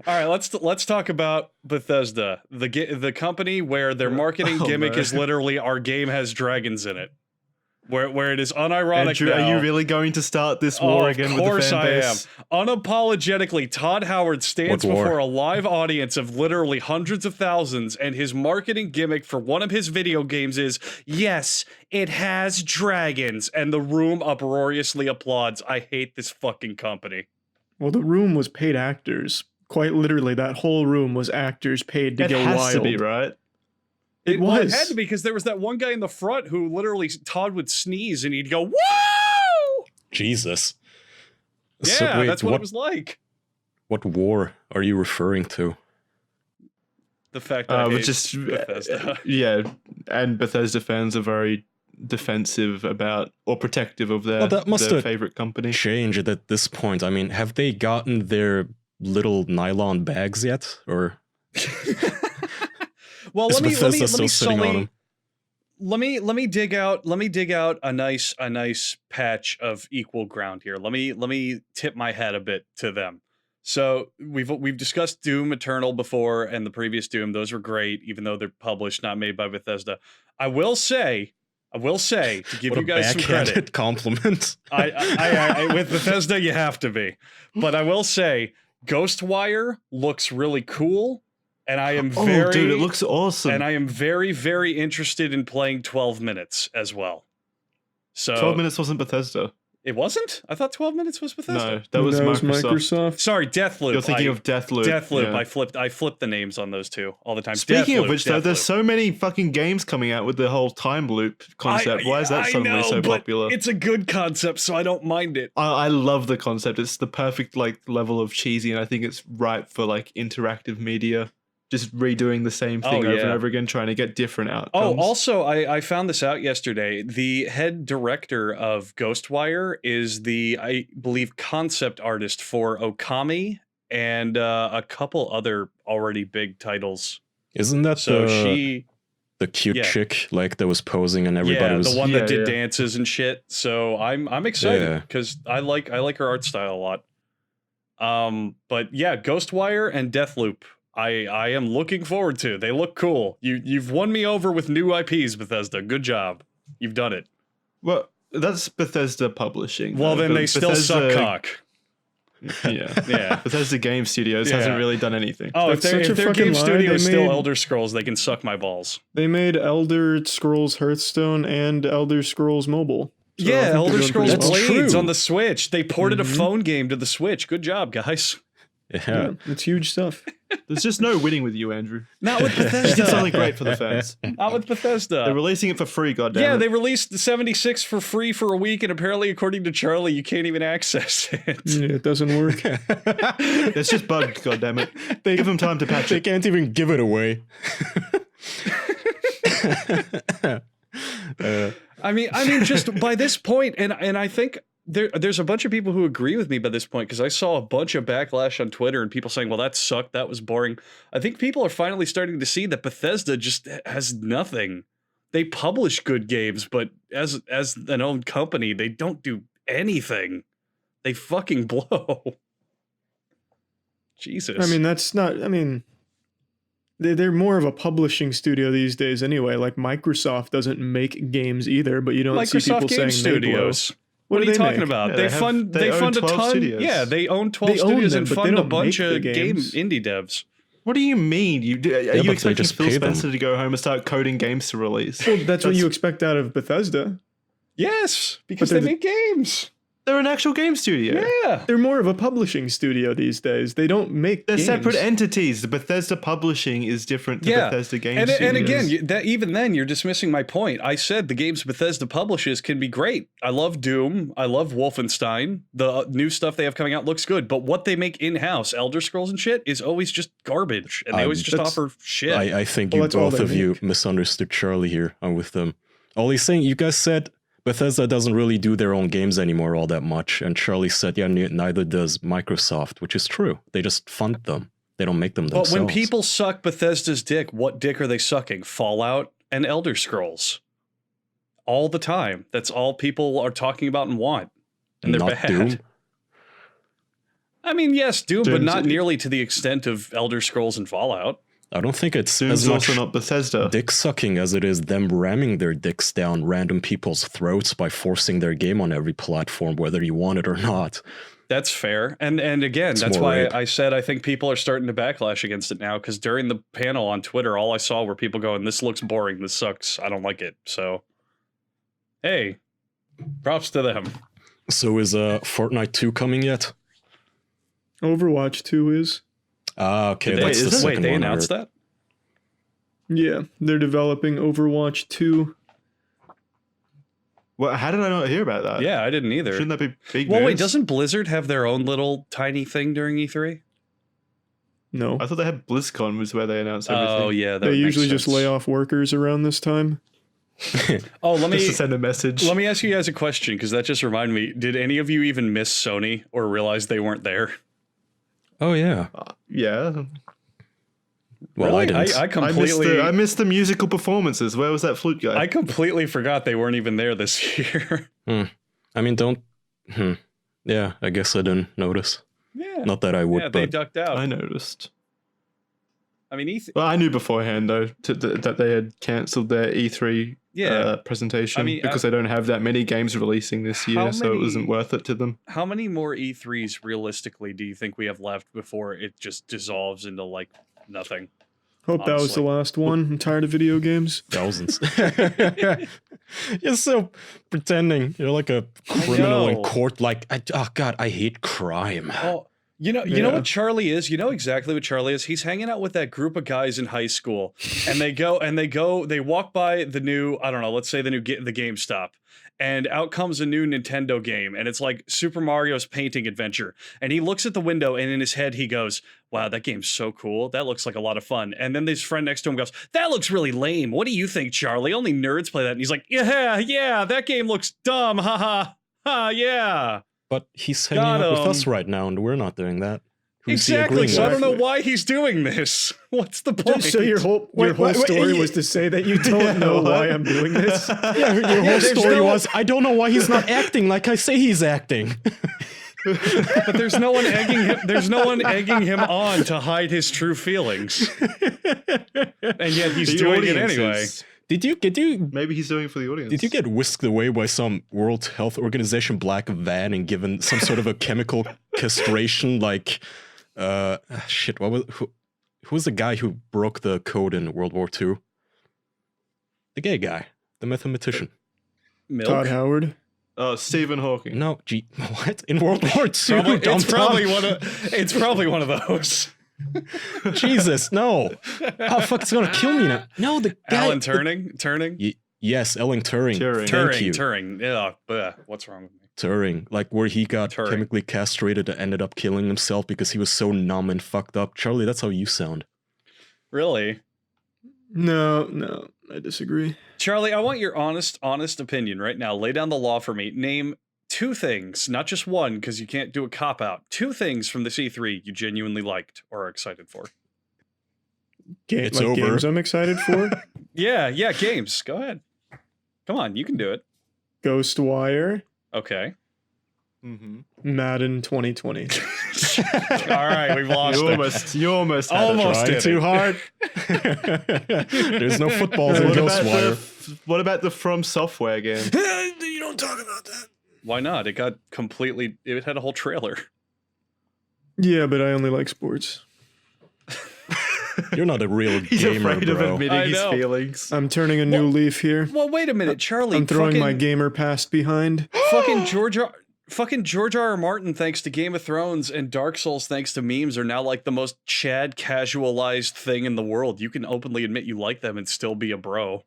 All right, let's talk about Bethesda, the company where their marketing gimmick is literally our game has dragons in it, where it is unironic. Andrew, now. are you really going to start this war again with the fan base? I am. Unapologetically, Todd Howard stands What war? before a live audience of literally hundreds of thousands, and his marketing gimmick for one of his video games is, yes, it has dragons, and the room uproariously applauds. I hate this fucking company. Well, the room was paid actors. Quite literally, that whole room was actors paid to It go has wild. to be, right? Well, it was. had to be because there was that one guy in the front who literally Todd would sneeze and he'd go, "Whoa!" Jesus. Yeah, So wait, that's what it was like. What war are you referring to? The fact that I But hate just Bethesda. yeah, and Bethesda fans are very defensive about or protective of Well, that must their have favorite company. Changed at this point. I mean, have they gotten their little nylon bags yet? Or Well, is let me Bethesda still sitting on sully. them? Let me dig out a nice patch of equal ground here. Let me tip my hat a bit to them. So we've discussed Doom Eternal before and the previous Doom. Those were great, even though they're published, not made by Bethesda. I will say to give What you a guys some backhanded credit. compliment. I with Bethesda you have to be, but I will say Ghostwire looks really cool, and I am very Oh, dude, it looks awesome. and I am very, very interested in playing 12 minutes as well. So 12 minutes wasn't Bethesda. It wasn't? I thought 12 minutes was Bethesda. No, that was Microsoft. Sorry, Deathloop. You're thinking of Deathloop. Deathloop. yeah. I flipped the names on those two all the time. Speaking Deathloop, of which, though, there's Deathloop. so many fucking games coming out with the whole time loop concept. Why is that I suddenly know, so but popular? It's a good concept, so I don't mind it. I love the concept. It's the perfect like level of cheesy, and I think it's ripe for like interactive media. Just redoing the same thing over and yeah. over again, trying to get different Oh, outcomes. also, I found this out yesterday. The head director of Ghostwire is the, I believe, concept artist for Okami and a couple other already big titles. Isn't that So the cute yeah. chick like that was posing and everybody yeah, was the one that Yeah, did yeah. dances and shit. So I'm excited Yeah. because I like her art style a lot. But yeah, Ghostwire and Deathloop. I am looking forward to. They look cool. You've won me over with new IPs, Bethesda. Good job. You've done it. Well, that's Bethesda publishing. Well, though, then but they still suck Bethesda- cock. Yeah, Yeah. Bethesda Game Studios Yeah. hasn't really done anything. Oh, if That's their such a game fucking lie. studio is They still made- Elder Scrolls, they can suck my balls. They made Elder Scrolls Hearthstone and Elder Scrolls Mobile. So I Yeah, think they're Elder doing Scrolls pretty well. That's Blades true. on the Switch. They ported a Mhm. phone game to the Switch. Good job, guys. yeah. Yeah, it's huge stuff. There's just no winning with you, Andrew. Not with It's Bethesda. only great for the fans. Not with Bethesda. They're releasing it for free, goddammit. Yeah, they released the 76 for free for a week, and apparently, according to Charlie, you can't even access it. Yeah, it doesn't work. It's just bugged, goddammit. They give them time to patch They it. can't even give it away. I mean, just by this point, and I think there's a bunch of people who agree with me by this point because I saw a bunch of backlash on Twitter and people saying, "Well, that sucked, that was boring." I think people are finally starting to see that Bethesda just has nothing. They publish good games, but as an own company, they don't do anything. They fucking blow. Jesus. I mean, that's not. I mean, they're more of a publishing studio these days, anyway. Like Microsoft doesn't make games either, but you don't see people Microsoft Game saying they blow. Studios. What are do you they talking make? about? Yeah, they they own fund a 12 ton. studios. Yeah, they own 12 They own studios them, and but they fund a don't bunch make the of game games. indie devs. What do you mean? Are but you they expecting just Phil pay them. Spencer to go home and start coding games to release? Well, that's what you expect out of Bethesda. Yes, because But they they're make games. They're an actual game studio. Yeah. They're more of a publishing studio these days. They don't make They're games. separate entities. The Bethesda publishing is different to Yeah. Bethesda Game And Studios. again, even then, you're dismissing my point. I said the games Bethesda publishes can be great. I love Doom. I love Wolfenstein. The new stuff they have coming out looks good. But what they make in-house, Elder Scrolls and shit, is always just garbage. And they always just offer shit. I think Well, that's all both they of you make. misunderstood Charlie here. I'm with them. All he's saying, you guys said Bethesda doesn't really do their own games anymore all that much. And Charlie said, yeah, neither does Microsoft, which is true. They just fund them. They don't make them But themselves. when people suck Bethesda's dick, what dick are they sucking? Fallout and Elder Scrolls. All the time. That's all people are talking about and want. And they're Not bad. Doom. I mean, yes, Doom, but Doom's- not nearly to the extent of Elder Scrolls and Fallout. I don't think it's Doom's as much also not Bethesda. dick sucking as it is them ramming their dicks down random people's throats by forcing their game on every platform, whether you want it or not. That's fair. And again, It's that's more why rape. I said I think people are starting to backlash against it now, because during the panel on Twitter, all I saw were people going, this looks boring, this sucks, I don't like it. So, hey, props to them. So is Fortnite 2 coming yet? Overwatch 2 is. Ah, okay, Did that's is the it? second Wait, they one I announced heard. that? Yeah, they're developing Overwatch 2. Well, how did I not hear about that? Yeah, I didn't either. Shouldn't that be big Well, wait, news? doesn't Blizzard have their own little tiny thing during E3? No. I thought they had BlizzCon was where they announced everything. Oh, yeah. That They makes usually just sense. lay off workers around this time. Oh, let Just to me send a message. let me ask you guys a question, because that just reminded me. Did any of you even miss Sony or realize they weren't there? Oh, yeah. Yeah. Well, I Really? didn't. I completely I missed the musical performances. Where was that flute guy? I completely forgot they weren't even there this year. I mean, don't... Yeah, I guess I didn't notice. Yeah. Not that I would, Yeah, they but... ducked out. I noticed. I mean, E3, Well, I knew beforehand though that they had cancelled their E3 Yeah. presentation I mean, because they don't have that many games releasing this How year, so it many- wasn't worth it to them. how many more E3s realistically do you think we have left before it just dissolves into like nothing? Hope that was the Honestly. last one. I'm tired of video games. Thousands. You're so pretending. You're like a criminal in know. court. Like, oh God, I hate crime. Oh, you know Yeah. what Charlie is? You know exactly what Charlie is? He's hanging out with that group of guys in high school, and they walk by the new, I don't know, let's say the GameStop, and out comes a new Nintendo game, and it's like Super Mario's Painting Adventure, and he looks at the window, and in his head he goes, wow, that game's so cool, that looks like a lot of fun. And then his friend next to him goes, that looks really lame, what do you think, Charlie? Only nerds play that. And he's like, yeah, that game looks dumb, haha, ha, yeah. But he's hanging Got out with him. us right now, and we're not doing that. Who's he Exactly. agreeing So I with? don't know why he's doing this. What's the point? So your whole story was to say that you don't know why I'm doing this. Yeah, your whole there's story no- was, I don't know why he's not acting like I say he's acting. But there's no one egging him. There's no one egging him on to hide his true feelings, and yet he's The doing it audience anyway. is- Did you Maybe he's doing it for the audience. Did you get whisked away by some World Health Organization black van and given some sort of a chemical castration? Like, shit, who was the guy who broke the code in World War II? The gay guy, the mathematician. Milk. Todd Howard. Oh, Stephen Hawking. No, what? In World War II? It's probably one of those. Jesus, no. Oh, fuck, it's gonna kill me now. No, the guy. Alan Turing. Yes, Alan Turing. Turing. Thank you. Turing. Yeah, what's wrong with me? Turing, like where he got Turing. chemically castrated and ended up killing himself because he was so numb and fucked up. Charlie, that's how you sound. Really, No, I disagree. Charlie? I want your honest opinion right now. Lay down the law for me. Name 2 things, not just one, because you can't do a cop out. 2 things from the C3 you genuinely liked or are excited for. It's like over. games I'm excited for. Yeah, games. Go ahead. Come on, you can do it. Ghostwire, Okay. Mm-hmm. Madden 2020. All right, we've lost it. You almost had Almost it. did Trying it. too hard. There's no footballs in What about, Ghostwire. what about the From Software game? You don't talk about that. Why not? It got completely. It had a whole trailer. Yeah, but I only like sports. You're not a real He's gamer, afraid of bro. admitting I his know. feelings. I'm turning a new leaf here. Well, wait a minute, Charlie. I'm throwing my fucking, gamer past behind. fucking Fucking George R. R. Martin, thanks to Game of Thrones, and Dark Souls, thanks to memes, are now like the most Chad casualized thing in the world. You can openly admit you like them and still be a bro.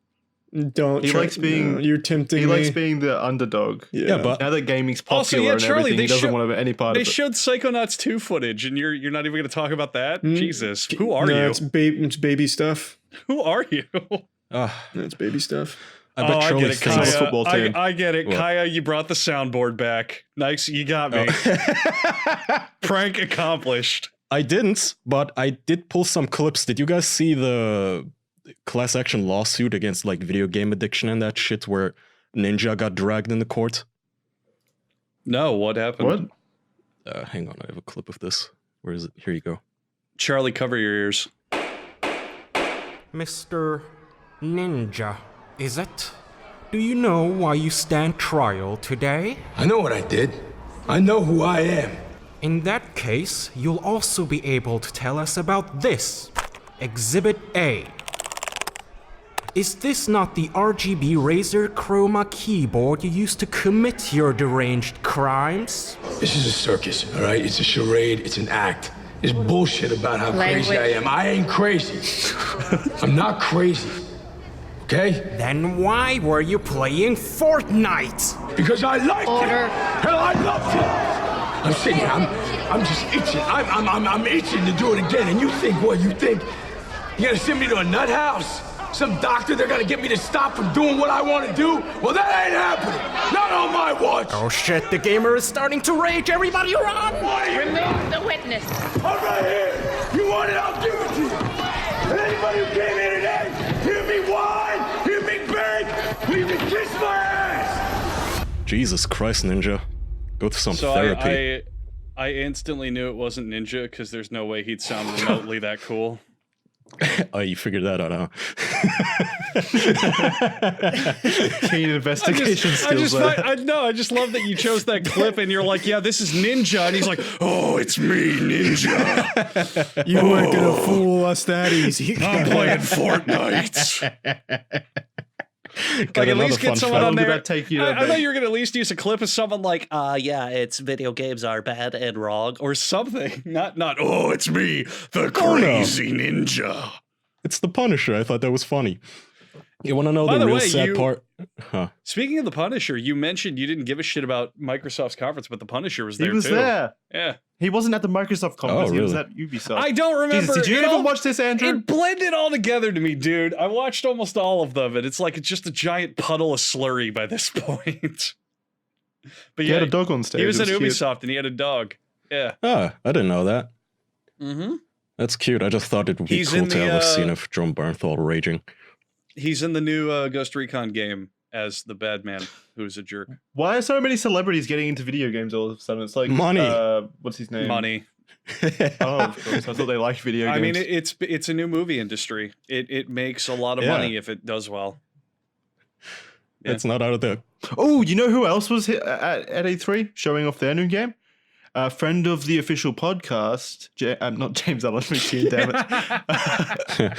Don't. He likes being. You're tempting He me. likes being the underdog. Yeah, but Now that gaming's Also, popular yeah, and Charlie, everything, they he doesn't show- want to be any part They of it. showed Psychonauts 2 footage, and you're not even going to talk about that? Mm. Jesus, who are no, you? It's baby stuff. Who are you? That's baby stuff. I bet I Charlie get it, thinks- Kaya. football team. I get it, What? Kaya. You brought the soundboard back. Nice, you got me. Prank accomplished. I didn't, but I did pull some clips. Did you guys see the class action lawsuit against like video game addiction and that shit where Ninja got dragged in the court? No, what happened? What? Hang on, I have a clip of this. Where is it? Here you go. Charlie, cover your ears. Mr. Ninja, is it? Do you know why you stand trial today? I know what I did. I know who I am. In that case, you'll also be able to tell us about this. Exhibit A. Is this not the RGB Razer Chroma keyboard you used to commit your deranged crimes? This is a circus, all right? It's a charade. It's an act. There's bullshit about how crazy I am. I ain't crazy. I'm not crazy. Okay? Then why were you playing Fortnite? Because I liked it. Hell, I loved it. I'm sitting here. I'm just itching. I'm itching to do it again. And you think what? You think you're gonna send me to a nut house? Some doctor, they're gonna get me to stop from doing what I want to do? Well, that ain't happening. Not on my watch. Oh shit, the gamer is starting to rage. Everybody run! Remove the witness. I'm right here. You want it? I'll give it to you. And anybody who came here today, hear me whine, hear me beg, you can kiss my ass. Jesus Christ, Ninja. Go to some So therapy. I instantly knew it wasn't Ninja because there's no way he'd sound remotely that cool. Oh, you figured that out, huh? Keen investigation skills there. I just love that you chose that clip and you're like, yeah, this is Ninja, and he's like, oh, it's me, Ninja. You weren't gonna fool us that easy. I'm playing Fortnite. Got Like, at another least get fun someone fact. on Did there. that take you I that thought big? you were gonna at least use a clip of someone like, yeah, it's video games are bad and wrong, or something. Not, oh, it's me, the crazy ninja. It's the Punisher. I thought that was funny. You want to know By the the real way, sad you- part? Huh. Speaking of the Punisher, you mentioned you didn't give a shit about Microsoft's conference, but the Punisher was He there was too. there. Yeah. He wasn't at the Microsoft conference. Oh, He was really? at Ubisoft. I don't remember. Jesus, did you it even all- watch this, Andrew? It blended all together to me, dude. I watched almost all of them, and it's like it's just a giant puddle of slurry by this point. But He yeah, had a dog on stage. he was It at cute. Ubisoft, and he had a dog. Yeah. Ah, I didn't know that. Mm-hmm. That's cute. I just thought it would be He's cool in to the, have a scene of John Bernthal raging. He's in the new Ghost Recon game as the bad man who's a jerk. Why are so many celebrities getting into video games all of a sudden? It's like Money. What's his name? Money. Oh, of course. I thought they liked video games. I mean, it's a new movie industry. It makes a lot of Yeah. money if it does well. Yeah. It's not out of the. Oh, you know who else was at E3 showing off their new game? A friend of the official podcast, not James Allen McKeon, damn it.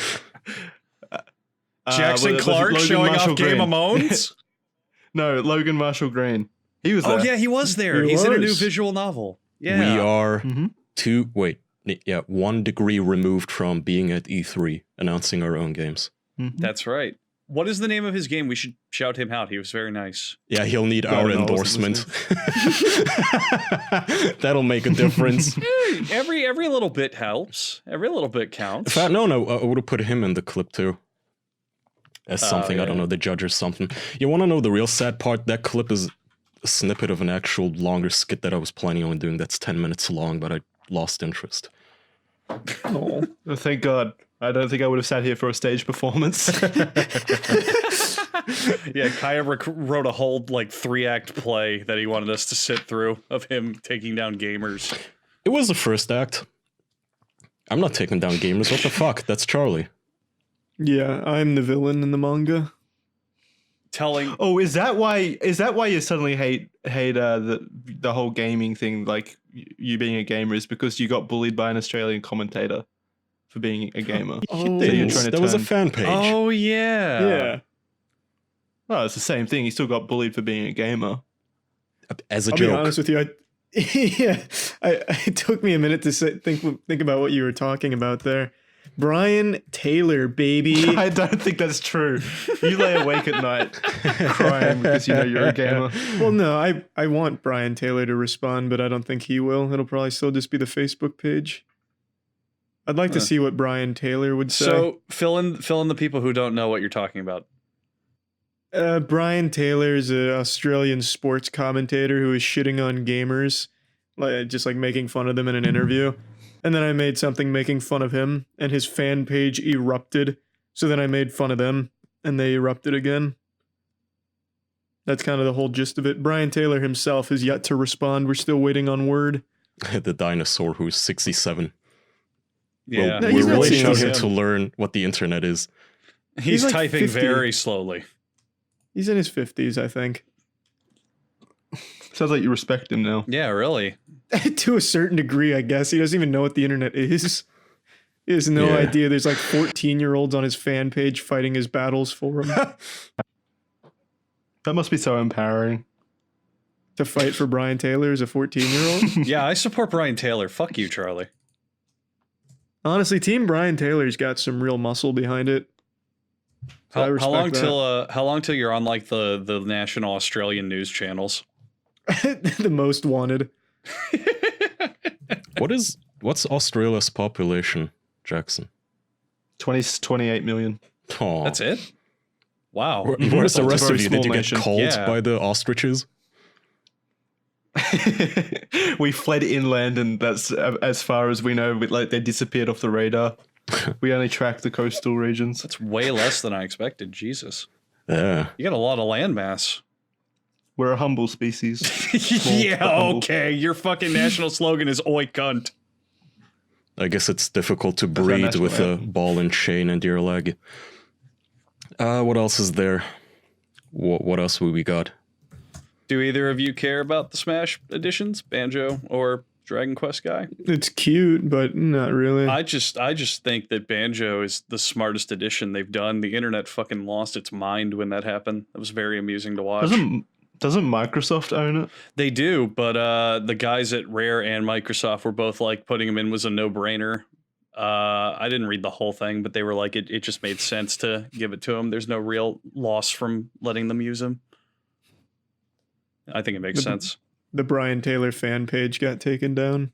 Jackson was it Clark Logan showing Marshall off Game Green? of Moans. No, Logan Marshall Green. He was there. Oh yeah, he was there. He He's in a new was. visual novel. Yeah. We are Mhm. 1 degree removed from being at E3 announcing our own games. Mhm. That's right. What is the name of his game? We should shout him out. He was very nice. Yeah, he'll need God, our no, I wasn't endorsement. That'll make a difference. Every little bit helps. Every little bit counts. In fact, no, I would have put him in the clip too. As something, I don't yeah. know, the judge or something. You want to know the real sad part? That clip is a snippet of an actual longer skit that I was planning on doing that's 10 minutes long, but I lost interest. Oh. Oh, thank God. I don't think I would have sat here for a stage performance. Yeah, Kaya wrote a whole 3-act play that he wanted us to sit through of him taking down gamers. It was the first act. I'm not taking down gamers. What the fuck? That's Charlie. Yeah, I'm the villain in the manga. Telling Oh, is that why you suddenly hate the whole gaming thing, like you being a gamer, is because you got bullied by an Australian commentator for being a gamer? Oh, So you're trying to That was a turn- fan page. Oh yeah. Yeah. Oh, it's the same thing. You still got bullied for being a gamer. as a I'll joke. be honest with you. It took me a minute to think about what you were talking about there. Brian Taylor, baby. I don't think that's true. You lay awake at night crying because you know you're a gamer. Well, no, I want Brian Taylor to respond, but I don't think he will. It'll probably still just be the Facebook page. I'd like to see what Brian Taylor would say. So fill in the people who don't know what you're talking about. Brian Taylor is an Australian sports commentator who is shitting on gamers, just like making fun of them in an interview. And then I made something making fun of him, and his fan page erupted. So then I made fun of them, and they erupted again. That's kind of the whole gist of it. Brian Taylor himself is yet to respond. We're still waiting on word. The dinosaur who's 67. Yeah, Well, he's we're not waiting on 67. him to learn what the internet is. he's like typing 50. very slowly. He's in his 50s, I think. Sounds like you respect him now. Yeah, really. To a certain degree, I guess. He doesn't even know what the internet is. He has no Yeah. idea there's like 14-year-olds on his fan page fighting his battles for him. That must be so empowering. To fight for Brian Taylor as a 14-year-old. Yeah, I support Brian Taylor. Fuck you, Charlie. Honestly, Team Brian Taylor's got some real muscle behind it. So I How long respect till you're on like the national Australian news channels? the most wanted. What's Australia's population, Jackson? 28 million. Oh, That's it? Wow. Where's the It's a rest very of you? Did small you get nation. called Yeah. by the ostriches? We fled inland, and that's as far as we know. Like they disappeared off the radar. We only track the coastal regions. That's way less than I expected. Jesus. Yeah. You got a lot of landmass. We're a humble species. Yeah, but humble. okay. Your fucking national slogan is "Oi cunt." I guess it's difficult to our breathe national with a ball and chain and your leg. What else is there? What else we got? Do either of you care about the Smash editions, Banjo or Dragon Quest guy? It's cute, but not really. I just think that Banjo is the smartest edition they've done. The internet fucking lost its mind when that happened. It was very amusing to watch. Doesn't Microsoft own it? They do, but the guys at Rare and Microsoft were both like putting them in was a no-brainer. I didn't read the whole thing, but they were like, it just made sense to give it to them. There's no real loss from letting them use them. I think it makes sense. The Brian Taylor fan page got taken down.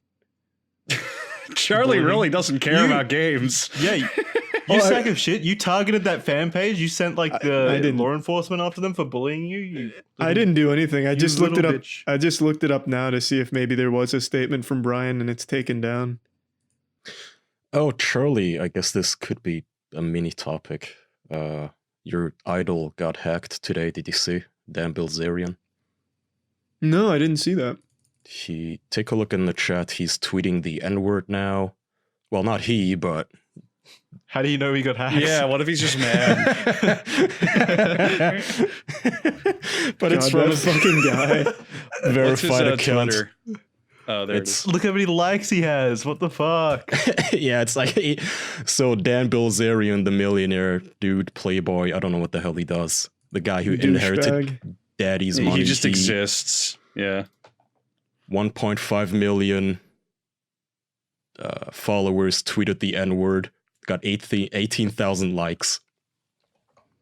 Charlie really doesn't care about games. Yeah. You sack of shit. You targeted that fan page. You sent like I the didn't. law enforcement after them for bullying you. I didn't do anything. I just looked it up. Bitch. I just looked it up now to see if maybe there was a statement from Brian and it's taken down. Oh, Charlie, I guess this could be a mini topic. Your idol got hacked today, did you see? Dan Bilzerian. No, I didn't see that. Take a look in the chat. He's tweeting the N-word now. Well, not he, but... How do you know he got hacked? Yeah, what if he's just mad? But it's from that a fucking guy. What's his verified account. Twitter? Oh, there it is. Look how many likes he has. What the fuck? Yeah, it's like... So Dan Bilzerian, the millionaire dude, playboy, I don't know what the hell he does. The guy who inherited Douchebag. daddy's money. He just exists. Yeah. 1.5 million followers, tweeted the N-word, got 18,000 likes.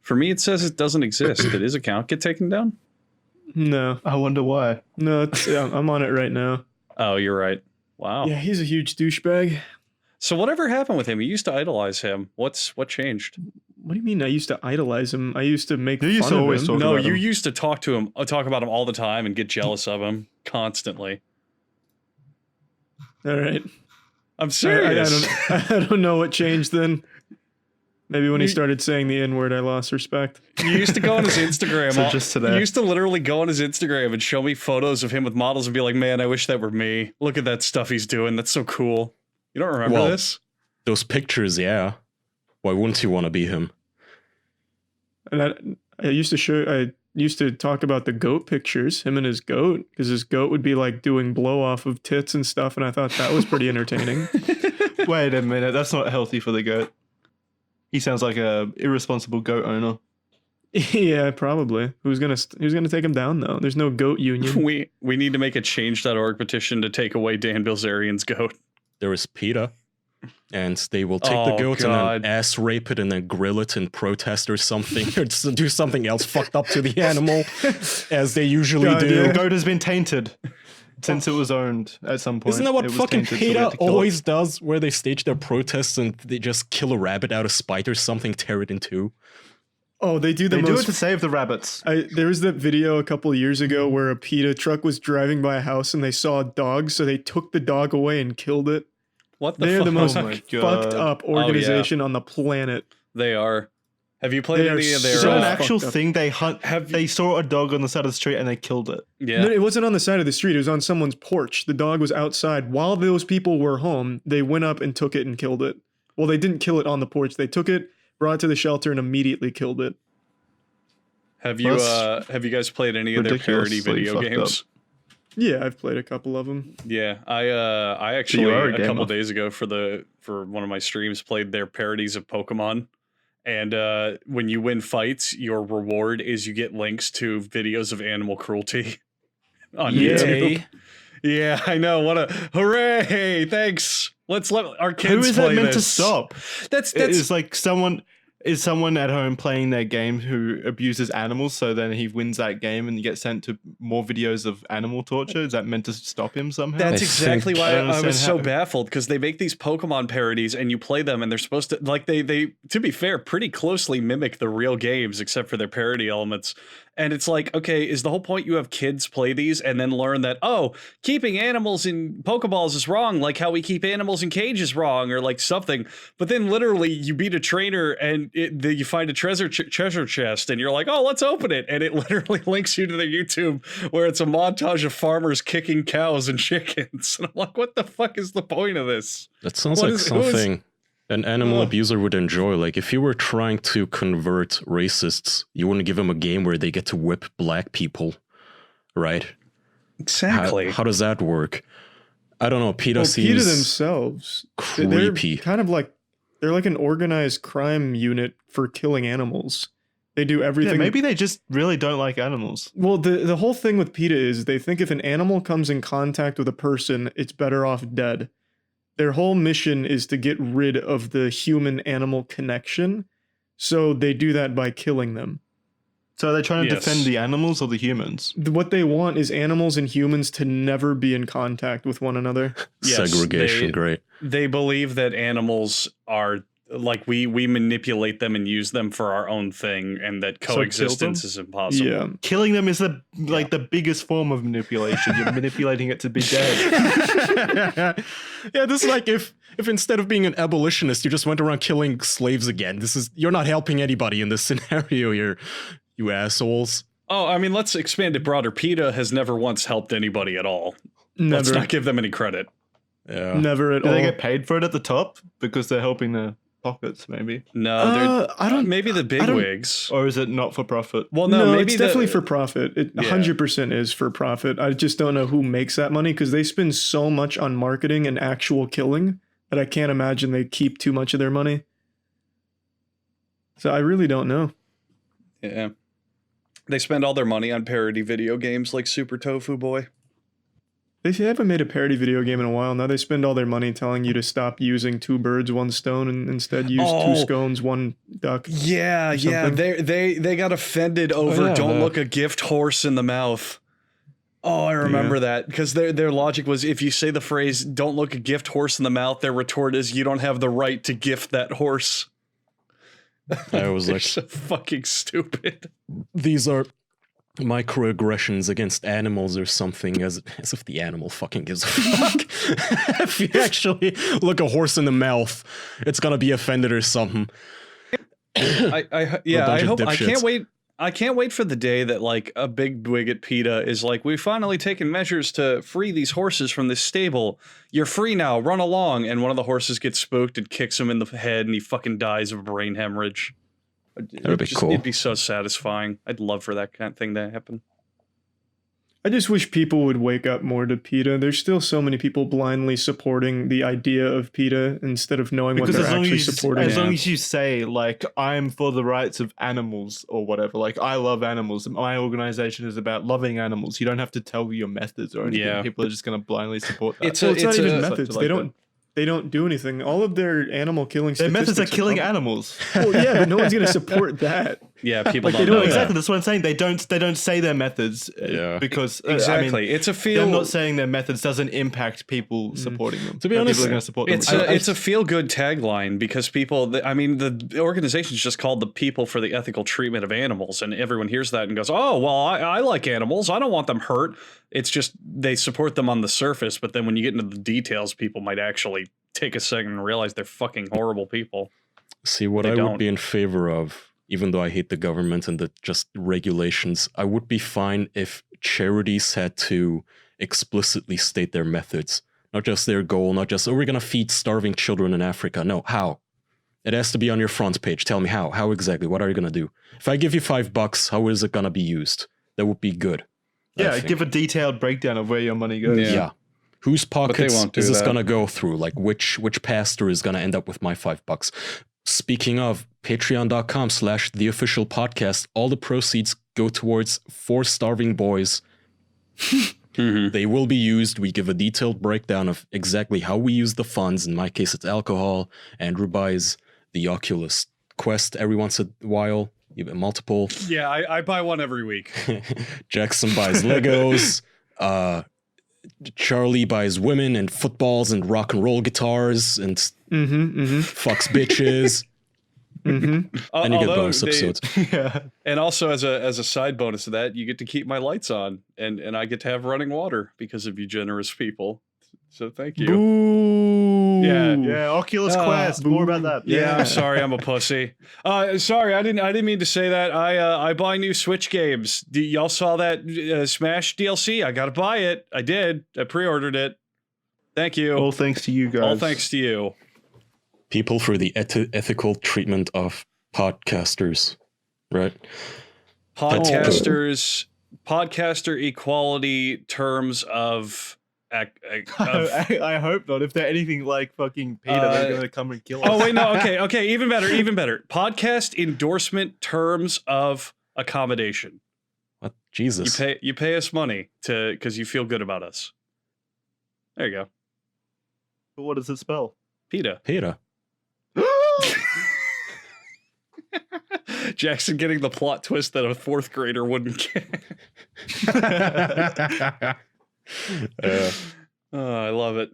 For me, it says it doesn't exist. Did his account get taken down? No, I wonder why. no, I'm on it right now. Oh, you're right. Wow. Yeah, he's a huge douchebag. So whatever happened with him? You used to idolize him. What changed? What do you mean? I used to idolize him. I used to make You used fun to of always him. talk No, about you him. used to talk about him all the time and get jealous of him constantly. All right. I'm serious. I don't know what changed then. Maybe when he started saying the N-word, I lost respect. You used to go on his Instagram. So just today. You used to literally go on his Instagram and show me photos of him with models and be like, man, I wish that were me. Look at that stuff he's doing. That's so cool. You don't remember Well, this? Those pictures, yeah. Why wouldn't you want to be him? And I used to talk about the goat pictures, him and his goat, because his goat would be like doing blow off of tits and stuff, and I thought that was pretty entertaining. Wait a minute. That's not healthy for the goat. He sounds like a irresponsible goat owner. Yeah, probably. Who's gonna take him down though? There's no goat union. We need to make a change.org petition to take away Dan Bilzerian's goat. There is PETA, and they will take the goat and then ass rape it and then grill it in protest or something, or just do something else fucked up to the animal, as they usually do. The goat has been tainted since it was owned at some point. Isn't that what fucking PETA always it. does, where they stage their protests and they just kill a rabbit out of spite or something, tear it in two? Oh, they do do it to save the rabbits. There was that video a couple of years ago where a PETA truck was driving by a house and they saw a dog, so they took the dog away and killed it. What the They're fuck? the most God. fucked up organization on the planet. They are. Have you played any of their... Is that an actual thing? They They saw a dog on the side of the street and they killed it. Yeah. No, it wasn't on the side of the street. It was on someone's porch. The dog was outside. While those people were home, they went up and took it and killed it. Well, they didn't kill it on the porch. They took it, brought it to the shelter, and immediately killed it. Have you guys played any of their parody video games? Yeah, I've played a couple of them. Yeah, I actually a couple days ago for one of my streams played their parodies of Pokemon, and when you win fights, your reward is you get links to videos of animal cruelty on YouTube. Yeah, I know. What a hooray! Thanks. Let's let our kids. Who is play that meant this. to stop? It's like someone at home playing their game who abuses animals, so then he wins that game and you get sent to more videos of animal torture. Is that meant to stop him somehow? That's exactly why I was so baffled, because they make these Pokemon parodies and you play them and they're supposed to, like, they to be fair, pretty closely mimic the real games except for their parody elements. And it's like, okay, is the whole point you have kids play these and then learn that, oh, keeping animals in Pokeballs is wrong, like how we keep animals in cages wrong, or like something. But then literally you beat a trainer and you find a treasure chest and you're like, oh, let's open it. And it literally links you to their YouTube where it's a montage of farmers kicking cows and chickens. And I'm like, what the fuck is the point of this? That sounds like something an animal abuser would enjoy. Like, if you were trying to convert racists, you wouldn't give them a game where they get to whip black people, right? Exactly. How does that work? I don't know. PETA seems PETA themselves, creepy. They're kind of like, they're like an organized crime unit for killing animals. They do everything. Yeah, maybe they just really don't like animals. Well, the whole thing with PETA is they think if an animal comes in contact with a person, it's better off dead. Their whole mission is to get rid of the human-animal connection, so they do that by killing them. So are they trying to defend the animals or the humans? What they want is animals and humans to never be in contact with one another. Yes, segregation, great. They believe that animals are, like, we manipulate them and use them for our own thing, and that coexistence is impossible. Yeah. Killing them is the biggest form of manipulation. You're manipulating it to be dead. Yeah, this is like if instead of being an abolitionist, you just went around killing slaves again. You're not helping anybody in this scenario here, you assholes. Oh, I mean, let's expand it broader. PETA has never once helped anybody at all. Never. Let's not give them any credit. Yeah. Never at Do all. they get paid for it at the top? Because they're helping their pockets, maybe? No, I don't. Maybe the big wigs. Or is it not for profit? Well, No, maybe it's definitely for profit. It 100% is for profit. I just don't know who makes that money because they spend so much on marketing and actual killing that I can't imagine they keep too much of their money. So I really don't know. Yeah. They spend all their money on parody video games like Super Tofu Boy. They haven't made a parody video game in a while. Now they spend all their money telling you to stop using 2 birds, 1 stone, and instead use 2 scones, 1 duck. Yeah. They got offended over "Don't look a gift horse in the mouth." Oh, I remember that, because their logic was if you say the phrase "Don't look a gift horse in the mouth," their retort is "You don't have the right to gift that horse." I was like, so fucking stupid. These are microaggressions against animals or something, as if the animal fucking gives a fuck. If you actually look a horse in the mouth, it's gonna be offended or something. I can't wait for the day that, like, a big wig at PETA is like, we've finally taken measures to free these horses from this stable. You're free now, run along. And one of the horses gets spooked and kicks him in the head and he fucking dies of a brain hemorrhage. That'd be cool. It'd be so satisfying. I'd love for that kind of thing to happen. I just wish people would wake up more to PETA. There's still so many people blindly supporting the idea of PETA instead of knowing what they're actually supporting. As long as you say, like, I'm for the rights of animals or whatever, like, I love animals, my organization is about loving animals, you don't have to tell your methods or anything. Yeah. People are just going to blindly support that. It's not even methods. They don't do anything. All of their animal killing their statistics methods are killing animals. Well, yeah, but no one's going to support that. Yeah, people Like, don't they know don't- Exactly, that. that's what I'm saying. They don't say their methods because Exactly. It's a feel. them not saying their methods doesn't impact people supporting them. To be honest, people are going to support them. It's a feel good tagline because people. I mean, the organization is just called the People for the Ethical Treatment of Animals, and everyone hears that and goes, "Oh, well, I like animals. I don't want them hurt." It's just they support them on the surface, but then when you get into the details, people might actually take a second and realize they're fucking horrible people. See, what They I don't. would be in favor of, even though I hate the government and the just regulations, I would be fine if charities had to explicitly state their methods, not just their goal, not just, oh, we're going to feed starving children in Africa. No, how? It has to be on your front page. Tell me how. How exactly? What are you going to do? If I give you $5, how is it going to be used? That would be good. I Yeah, think. give a detailed breakdown of where your money goes. Yeah. Whose pockets won't do is this that. going to go through? Like which pastor is going to end up with my $5? Speaking of, patreon.com/theofficialpodcast, all the proceeds go towards 4 starving boys. They will be used. We give a detailed breakdown of exactly how we use the funds. In my case, it's alcohol. Andrew buys the Oculus Quest every once in a while, even multiple. Yeah, I buy one every week. Jackson buys Legos. Charlie buys women and footballs and rock and roll guitars and fucks bitches. And you get Although bonus they- episodes. Yeah. And also as a side bonus to that, you get to keep my lights on, and I get to have running water because of you generous people. So thank you. Ooh. Yeah, Oculus Quest. More about that. Yeah, I'm sorry, I'm a pussy. Sorry, I didn't mean to say that. I buy new Switch games. Y'all saw that Smash DLC? I gotta buy it. I did. I pre-ordered it. Thank you. All thanks to you guys. All thanks to you. People for the ethical treatment of podcasters, right? Podcaster equality terms of I hope not. If they're anything like fucking PETA, they're gonna come and kill us. Oh wait, no, okay, even better. Podcast endorsement terms of accommodation. What? Jesus. You pay us money because you feel good about us. There you go. But what does it spell? PETA. PETA. Jackson getting the plot twist that a 4th grader wouldn't get. I love it.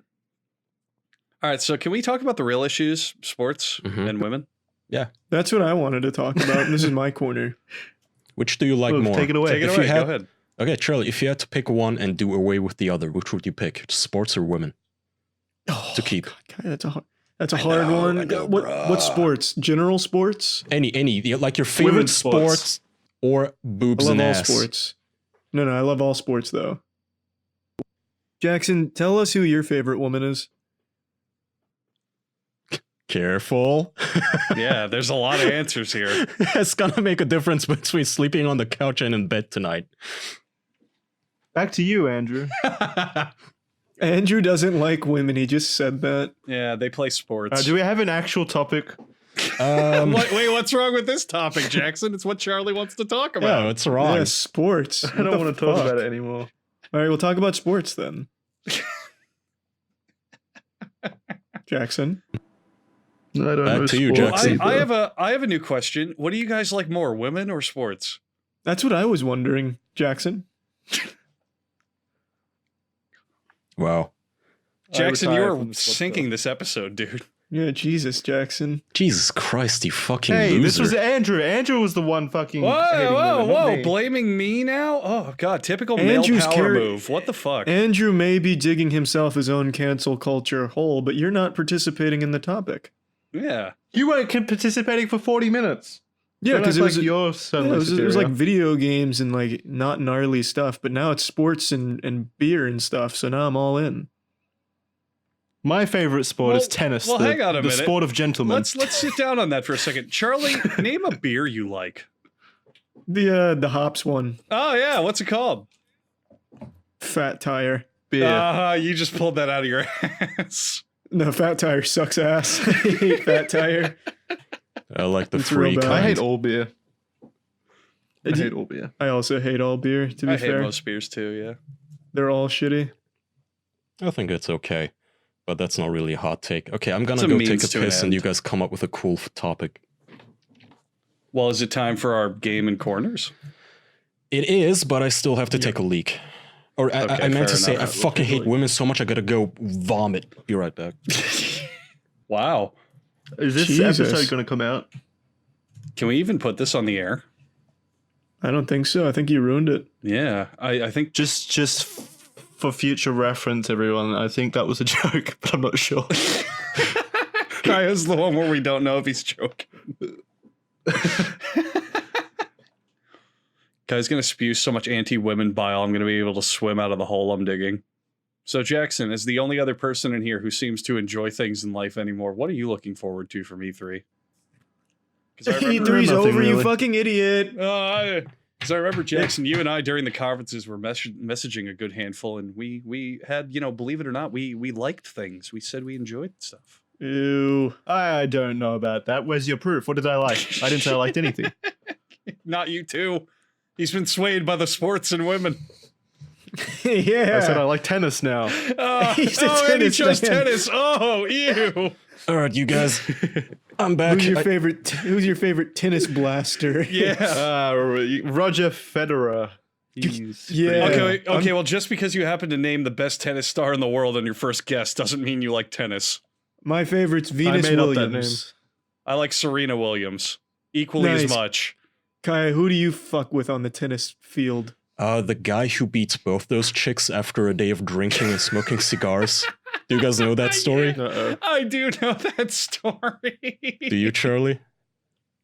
All right, so can we talk about the real issues, sports and women? That's what I wanted to talk about. And this is my corner. Which do you like Look, more? take it away. Take it If away. you had- Go ahead. Okay, Charlie, if you had to pick one and do away with the other, which would you pick? Sports or women? To keep. God, that's a hard one. What sports? General sports? Any, like your favorite Women's sports. sports. Or I boobs love and all ass. sports. No, I love all sports though. Jackson, tell us who your favorite woman is. Careful. Yeah, there's a lot of answers here. It's gonna make a difference between sleeping on the couch and in bed tonight. Back to you, Andrew. Andrew doesn't like women. He just said that. Yeah, they play sports. Do we have an actual topic? Wait, what's wrong with this topic, Jackson? It's what Charlie wants to talk about. Yeah, it's wrong. Yeah, sports. I don't want to talk about it anymore. All right, we'll talk about sports then. Jackson. I don't Back know to you, sports Jackson. either. I have a new question. What do you guys like more, women or sports? That's what I was wondering, Jackson. Wow. Jackson, you retire are from the sports sinking this episode, dude. Yeah, Jesus, Jackson. Jesus Christ, you fucking Hey, loser. this was Andrew. Andrew was the one fucking. hating Whoa, women, not me. blaming me now? Oh god, typical Andrew's male power carry- move. What the fuck? Andrew may be digging himself his own cancel culture hole, but you're not participating in the topic. Yeah. You weren't participating for 40 minutes. Yeah, Don't because act it was like you're yeah, suddenly it was superior. like video games and like not gnarly stuff, but now it's sports and beer and stuff. So now I'm all in. My favorite sport is tennis. well, the, hang on a the minute. sport of gentlemen. Let's sit down on that for a second. Charlie, name a beer you like. The hops one. Oh yeah, what's it called? Fat Tire. Beer. You just pulled that out of your ass. No, Fat Tire sucks ass. I hate Fat Tire. I like the It's free real bad. kind. I hate all beer. I hate all beer. I also hate all beer, to be I hate fair. most beers too, yeah. They're all shitty. I think it's okay, but that's not really a hot take. Okay, I'm gonna It's a go means take a to an piss and end. you guys come up with a cool topic. Well, is it time for our game and corners? It is, but I still have to take a leak. Or I Okay, meant fair to say, enough. I fucking hate women so much I gotta go vomit. Be right back. Wow. Is this Jesus. episode going to come out? Can we even put this on the air? I don't think so. I think you ruined it. Yeah, I think Just for future reference, everyone, I think that was a joke, but I'm not sure. Kaya's the one where we don't know if he's joking. Kaya's gonna spew so much anti-women bile, I'm gonna be able to swim out of the hole I'm digging. So Jackson, as the only other person in here who seems to enjoy things in life anymore, what are you looking forward to from E3? Because E3's nothing over, you really. fucking idiot. Because I remember, Jackson, you and I during the conferences were messaging a good handful, and we had, believe it or not, we liked things. We said we enjoyed stuff. Ew. I don't know about that. Where's your proof? What did I like? I didn't say I liked anything. Not you too. He's been swayed by the sports and women. Yeah. I said I like tennis now. He's a And he tennis chose fan. tennis. Oh, ew. All right, you guys. I'm back. Who's your favorite tennis blaster? Yeah. Roger Federer. He's Yeah. pretty Okay, well, just because you happen to name the best tennis star in the world on your first guess doesn't mean you like tennis. My favorite's Venus made up that Williams. I like Serena Williams equally as Nice. much. Kaya, who do you fuck with on the tennis field? The guy who beats both those chicks after a day of drinking and smoking cigars. Do you guys know that story? Uh-oh. I do know that story. Do you, Charlie?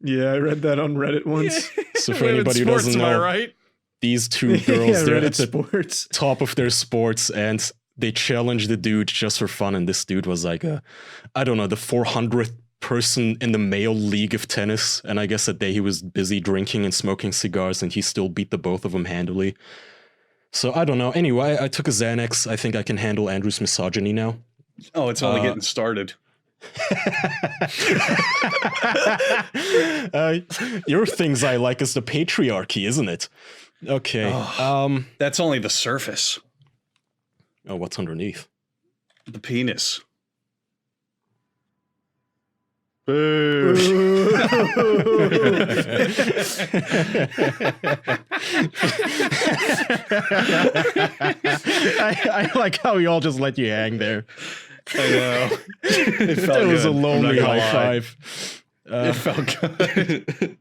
Yeah, I read that on Reddit once. So for Women's anybody who sports, doesn't am I know, right? these two girls, yeah, they're Reddit at the sports. top of their sports and they challenged the dude just for fun. And this dude was like, I don't know, the 400th person in the male league of tennis. And I guess that day he was busy drinking and smoking cigars and he still beat the both of them handily. So I don't know. Anyway, I took a Xanax. I think I can handle Andrew's misogyny now. Oh, it's only getting started. Your things I like is the patriarchy, isn't it? Okay. That's only the surface. Oh, what's underneath? The penis. Boo. I like how we all just let you hang there. I know. It felt That was a good. I'm not lonely gonna high lie. five. It felt good.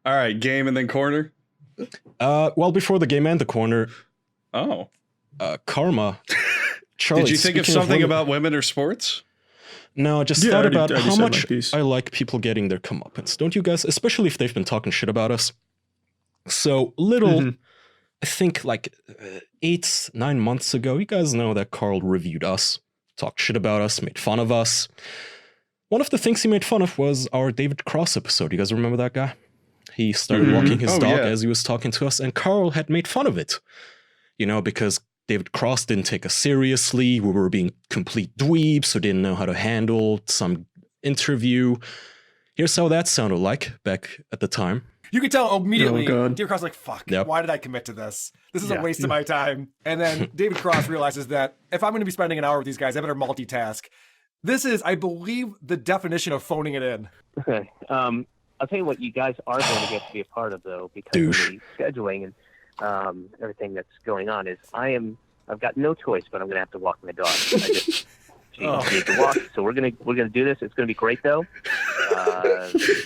All right, game and then corner. Well, before the game and the corner, Oh. karma. Charlie, Did you think of speaking something women- about women or sports? No, I just Yeah, I thought already- about I already how said my much piece. I like people getting their comeuppance. Don't you guys? Especially if they've been talking shit about us. So little, Mhm. I think like 8-9 months ago, you guys know that Carl reviewed us, talked shit about us, made fun of us. One of the things he made fun of was our David Cross episode. You guys remember that guy? He started walking his Oh, dog yeah. as he was talking to us, and Carl had made fun of it. You know, because David Cross didn't take us seriously. We were being complete dweebs who didn't know how to handle some interview. Here's how that sounded like back at the time. You could tell immediately, Oh, God. David Cross is like, fuck, Yep. why did I commit to this? This is Yeah. a waste of my time. And then David Cross realizes that if I'm going to be spending an hour with these guys, I better multitask. This is, I believe, the definition of phoning it in. Okay. I'll tell you what you guys are going to get to be a part of, though, because Douche. of the scheduling and everything that's going on, is I've got no choice, but I'm going to have to walk my dog. She needs to walk, so we're gonna do this. It's gonna be great, though.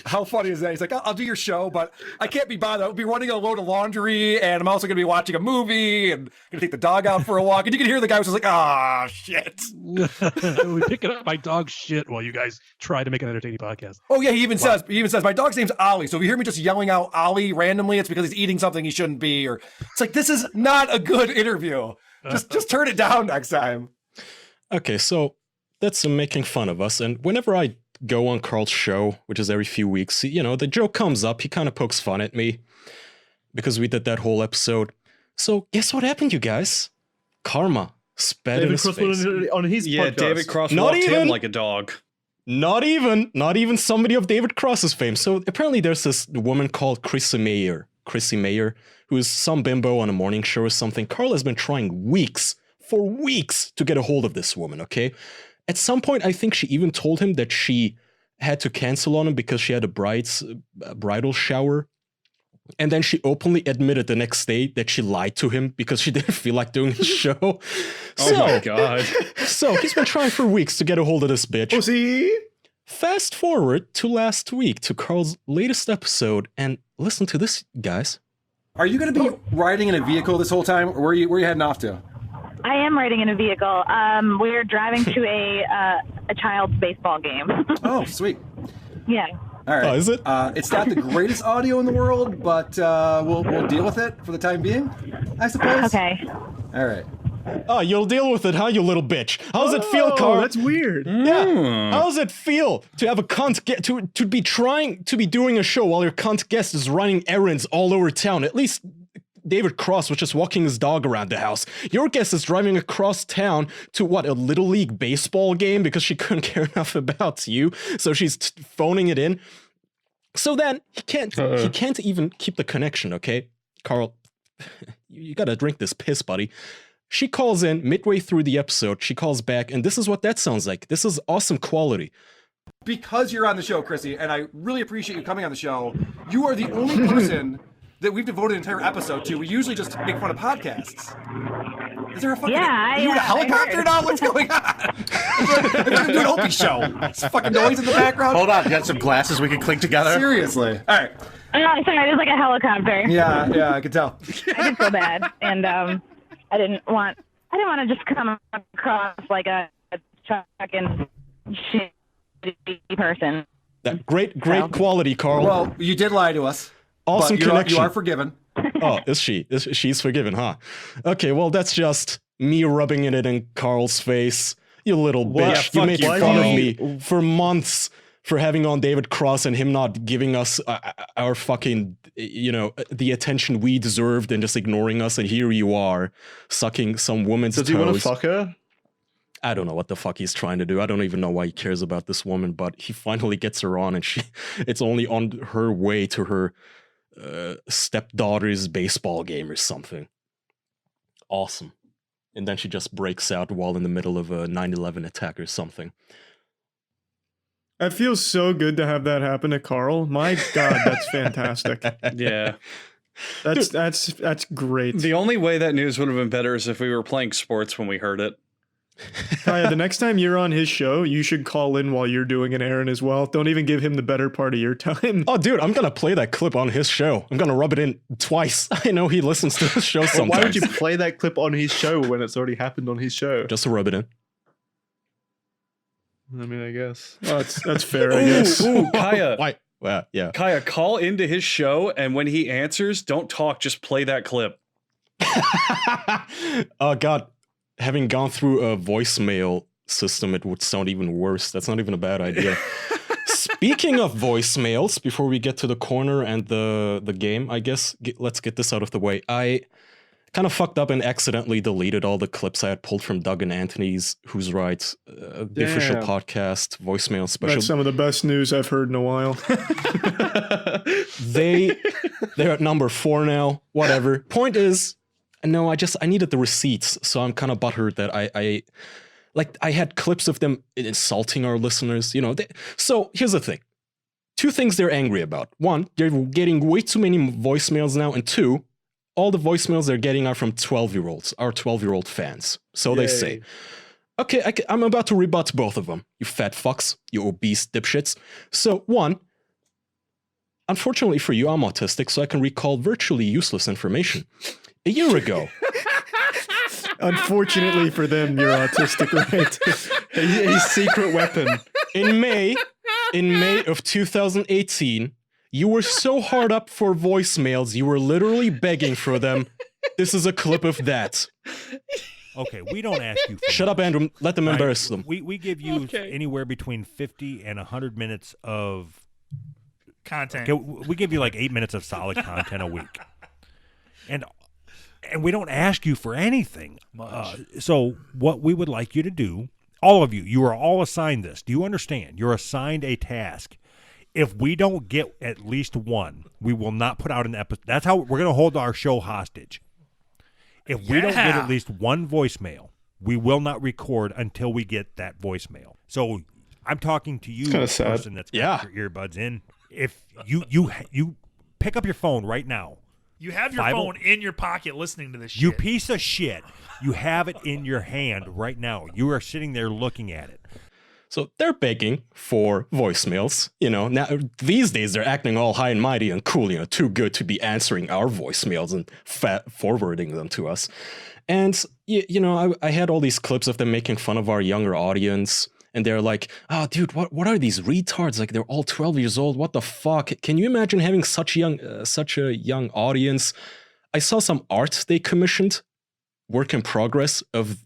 How funny is that? He's like, I'll do your show, but I can't be bothered. I'll be running a load of laundry, and I'm also going to be watching a movie, and going to take the dog out for a walk. And you can hear the guy who's just like, ah, shit. We picking up my dog's shit while you guys try to make an entertaining podcast. Oh, yeah, he even says, my dog's name's Ollie. So if you hear me just yelling out Ollie randomly, it's because he's eating something he shouldn't be. Or it's like, this is not a good interview. Just turn it down next time. Okay, so that's him making fun of us. And whenever I go on Carl's show, which is every few weeks, you know, the joke comes up. He kind of pokes fun at me because we did that whole episode. So guess what happened, you guys? Karma spat in David his Cross face. on his podcast. David Cross Not walked even- him like a dog. Not even somebody of David Cross's fame. So apparently there's this woman called Chrissy Mayer, who is some bimbo on a morning show or something. Carl has been trying for weeks to get a hold of this woman, okay? At some point, I think she even told him that she had to cancel on him because she had a bridal shower. And then she openly admitted the next day that she lied to him because she didn't feel like doing the show. Oh my God. So he's been trying for weeks to get a hold of this bitch. Pussy. Fast forward to last week, to Carl's latest episode, and listen to this, guys. Are you going to be riding in a vehicle this whole time, or where are you heading off to? I am riding in a vehicle. We're driving to a child's baseball game. Oh, sweet. Yeah. All right. Oh, is it? It's not the greatest audio in the world, but we'll deal with it for the time being, I suppose. Okay. All right. Oh, you'll deal with it, huh, you little bitch? How does it feel, Carl? That's weird. Yeah. How does it feel to have a cunt to be trying to be doing a show while your cunt guest is running errands all over town? At least David Cross was just walking his dog around the house. Your guest is driving across town to what, a little league baseball game because she couldn't care enough about you, so she's phoning it in. So then he can't even keep the connection, okay? Carl, you gotta drink this piss, buddy. She calls in midway through the episode. She calls back, and this is what that sounds like. This is awesome quality. Because you're on the show, Chrissy, and I really appreciate you coming on the show, you are the only person that we've devoted an entire episode to. We usually just make fun of podcasts. Is there a fucking... Yeah, are you in a helicopter now? What's going on? We're going to do an Opie show. It's fucking noise in the background. Hold on, you got some glasses we can clink together? Seriously. All right. Oh, sorry, it was like a helicopter. Yeah, I could tell. I did feel bad, and I didn't want to just come across like a fucking shitty person. That great quality, Carl. Well, you did lie to us. Awesome but connection. You are forgiven. Oh, is she? She's forgiven, huh? Okay, well, that's just me rubbing it in Carl's face. You little bitch. Yeah, you made you, fun Carl. of me for months for having on David Cross and him not giving us our fucking, the attention we deserved and just ignoring us. And here you are, sucking some woman's toes. Does he want to fuck her? I don't know what the fuck he's trying to do. I don't even know why he cares about this woman, but he finally gets her on, and it's only on her way to her stepdaughter's baseball game or something. Awesome. And then she just breaks out while in the middle of a 9/11 attack or something. It feels so good to have that happen to Carl. My God, that's fantastic. Yeah. That's great. The only way that news would have been better is if we were playing sports when we heard it. Kaya, the next time you're on his show, you should call in while you're doing an errand as well. Don't even give him the better part of your time. Oh, dude, I'm gonna play that clip on his show. I'm gonna rub it in twice. I know he listens to the show sometimes. Why would you play that clip on his show when it's already happened on his show? Just to rub it in. I mean, I guess. Oh, that's fair, I guess. Ooh, Kaya. Why? Well, yeah. Kaya, call into his show, and when he answers, don't talk, just play that clip. Oh, God. Having gone through a voicemail system, it would sound even worse. That's not even a bad idea. Speaking of voicemails, before we get to the corner and the game, I guess, let's get this out of the way. I kind of fucked up and accidentally deleted all the clips I had pulled from Doug and Anthony's Who's Right, the official podcast voicemail special. That's some of the best news I've heard in a while. They're at number 4 now. Whatever. Point is, no, I needed the receipts, so I'm kind of butthurt that I had clips of them insulting our listeners, so here's the thing. 2 things they're angry about. 1, they're getting way too many voicemails now, and 2, all the voicemails they're getting are from 12-year-olds, our 12-year-old fans. So they say. Okay, I'm about to rebut both of them. You fat fucks, you obese dipshits. So 1, unfortunately for you, I'm autistic, so I can recall virtually useless information. A year ago. Unfortunately for them, you're autistic, right? A secret weapon. In May of 2018, you were so hard up for voicemails, you were literally begging for them. This is a clip of that. Okay, we don't ask you for Shut up, Andrew. Let them embarrass them. We give you anywhere between 50 and 100 minutes of content. Okay, we give you like 8 minutes of solid content a week. And and we don't ask you for anything. So what we would like you to do, all of you, you are all assigned this. Do you understand? You're assigned a task. If we don't get at least one, we will not put out an episode. That's how we're going to hold our show hostage. If we don't get at least one voicemail, we will not record until we get that voicemail. So I'm talking to you, person that's got your earbuds in. If you pick up your phone right now. You have your phone in your pocket listening to this shit. You piece of shit. You have it in your hand right now. You are sitting there looking at it. So they're begging for voicemails. Now these days they're acting all high and mighty and cool, too good to be answering our voicemails and forwarding them to us. And, I had all these clips of them making fun of our younger audience. And they're like, oh, dude, what are these retards? Like, they're all 12 years old. What the fuck? Can you imagine having such a young audience? I saw some art they commissioned, work in progress, of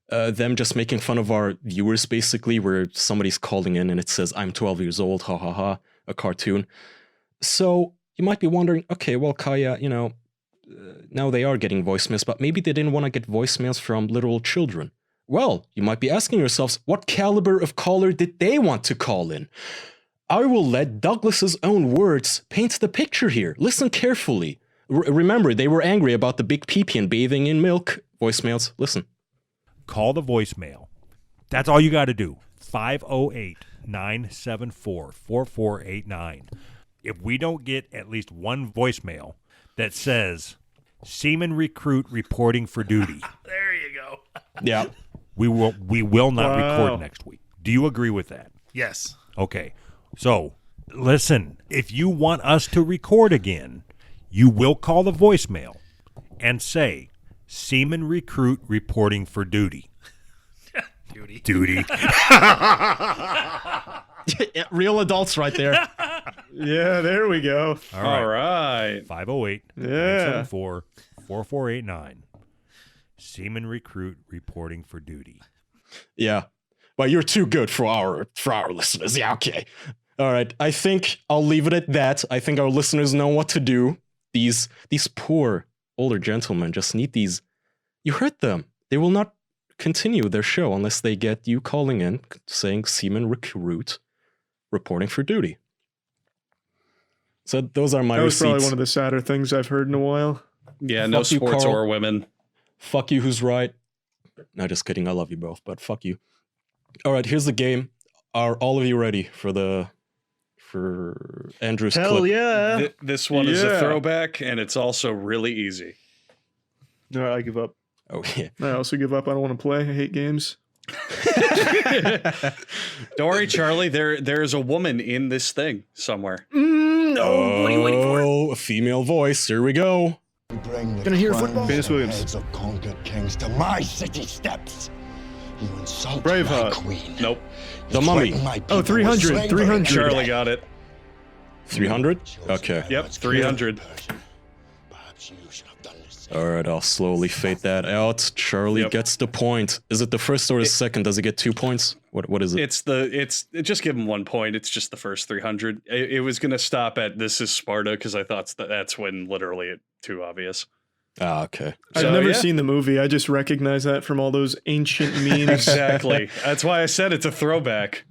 them just making fun of our viewers, basically, where somebody's calling in and it says, I'm 12 years old, ha ha ha, a cartoon. So you might be wondering, okay, well, Kaya, now they are getting voicemails, but maybe they didn't want to get voicemails from little children. Well, you might be asking yourselves, what caliber of caller did they want to call in? I will let Douglas's own words paint the picture here. Listen carefully. Remember, they were angry about the big pee-pee and bathing in milk. Voicemails, listen. Call the voicemail. That's all you got to do. 508-974-4489. If we don't get at least one voicemail that says, Seaman recruit reporting for duty. There you go. Yeah. We will not record next week. Do you agree with that? Yes. Okay. So, listen, if you want us to record again, you will call the voicemail and say, Seaman recruit reporting for duty. Duty. Real adults right there. Yeah, there we go. All right. 508-974-4489. Seaman recruit reporting for duty. Yeah. Well, you're too good for our listeners. Yeah, okay. All right. I think I'll leave it at that. I think our listeners know what to do. These poor older gentlemen just need these. You heard them. They will not continue their show unless they get you calling in saying Seaman recruit reporting for duty. So those are my receipts. That was probably one of the sadder things I've heard in a while. Yeah, no sports or women. Fuck you, who's right? No, just kidding. I love you both, but fuck you. All right, here's the game. Are all of you ready for Andrew's clip? Hell yeah. This one is a throwback, and it's also really easy. All right, I give up. Oh, yeah. I also give up. I don't want to play. I hate games. Don't worry, Charlie. There's a woman in this thing somewhere. No, what are you waiting for? Oh, a female voice. Here we go. Gonna hear football? Venus Williams. Of conquered kings to my city steps. You insult Braveheart. my queen. Nope. The Mummy. Oh, 300. 300. Charlie got it. 300? Okay. Yep, 300. All right, I'll slowly fade that out. Charlie gets the point. Is it the first or the second? Does it get 2 points? What is it? It's just give him 1 point. It's just the first 300. It was gonna stop at this is Sparta because I thought that's when literally it's too obvious. Ah, okay. I've never seen the movie. I just recognize that from all those ancient memes. Exactly. That's why I said it's a throwback.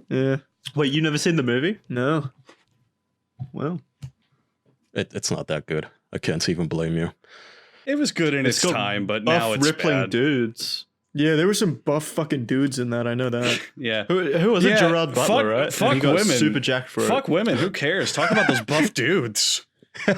Yeah. Wait, you never seen the movie? No. Well, it's not that good. I can't even blame you. It was good in its time, but now it's rippling bad. dudes. Yeah, there were some buff fucking dudes in that. I know that. Yeah. Who was it? Gerard Butler, right? Fuck he got women. super jacked for Fuck it. women. Who cares? Talk about those buff dudes.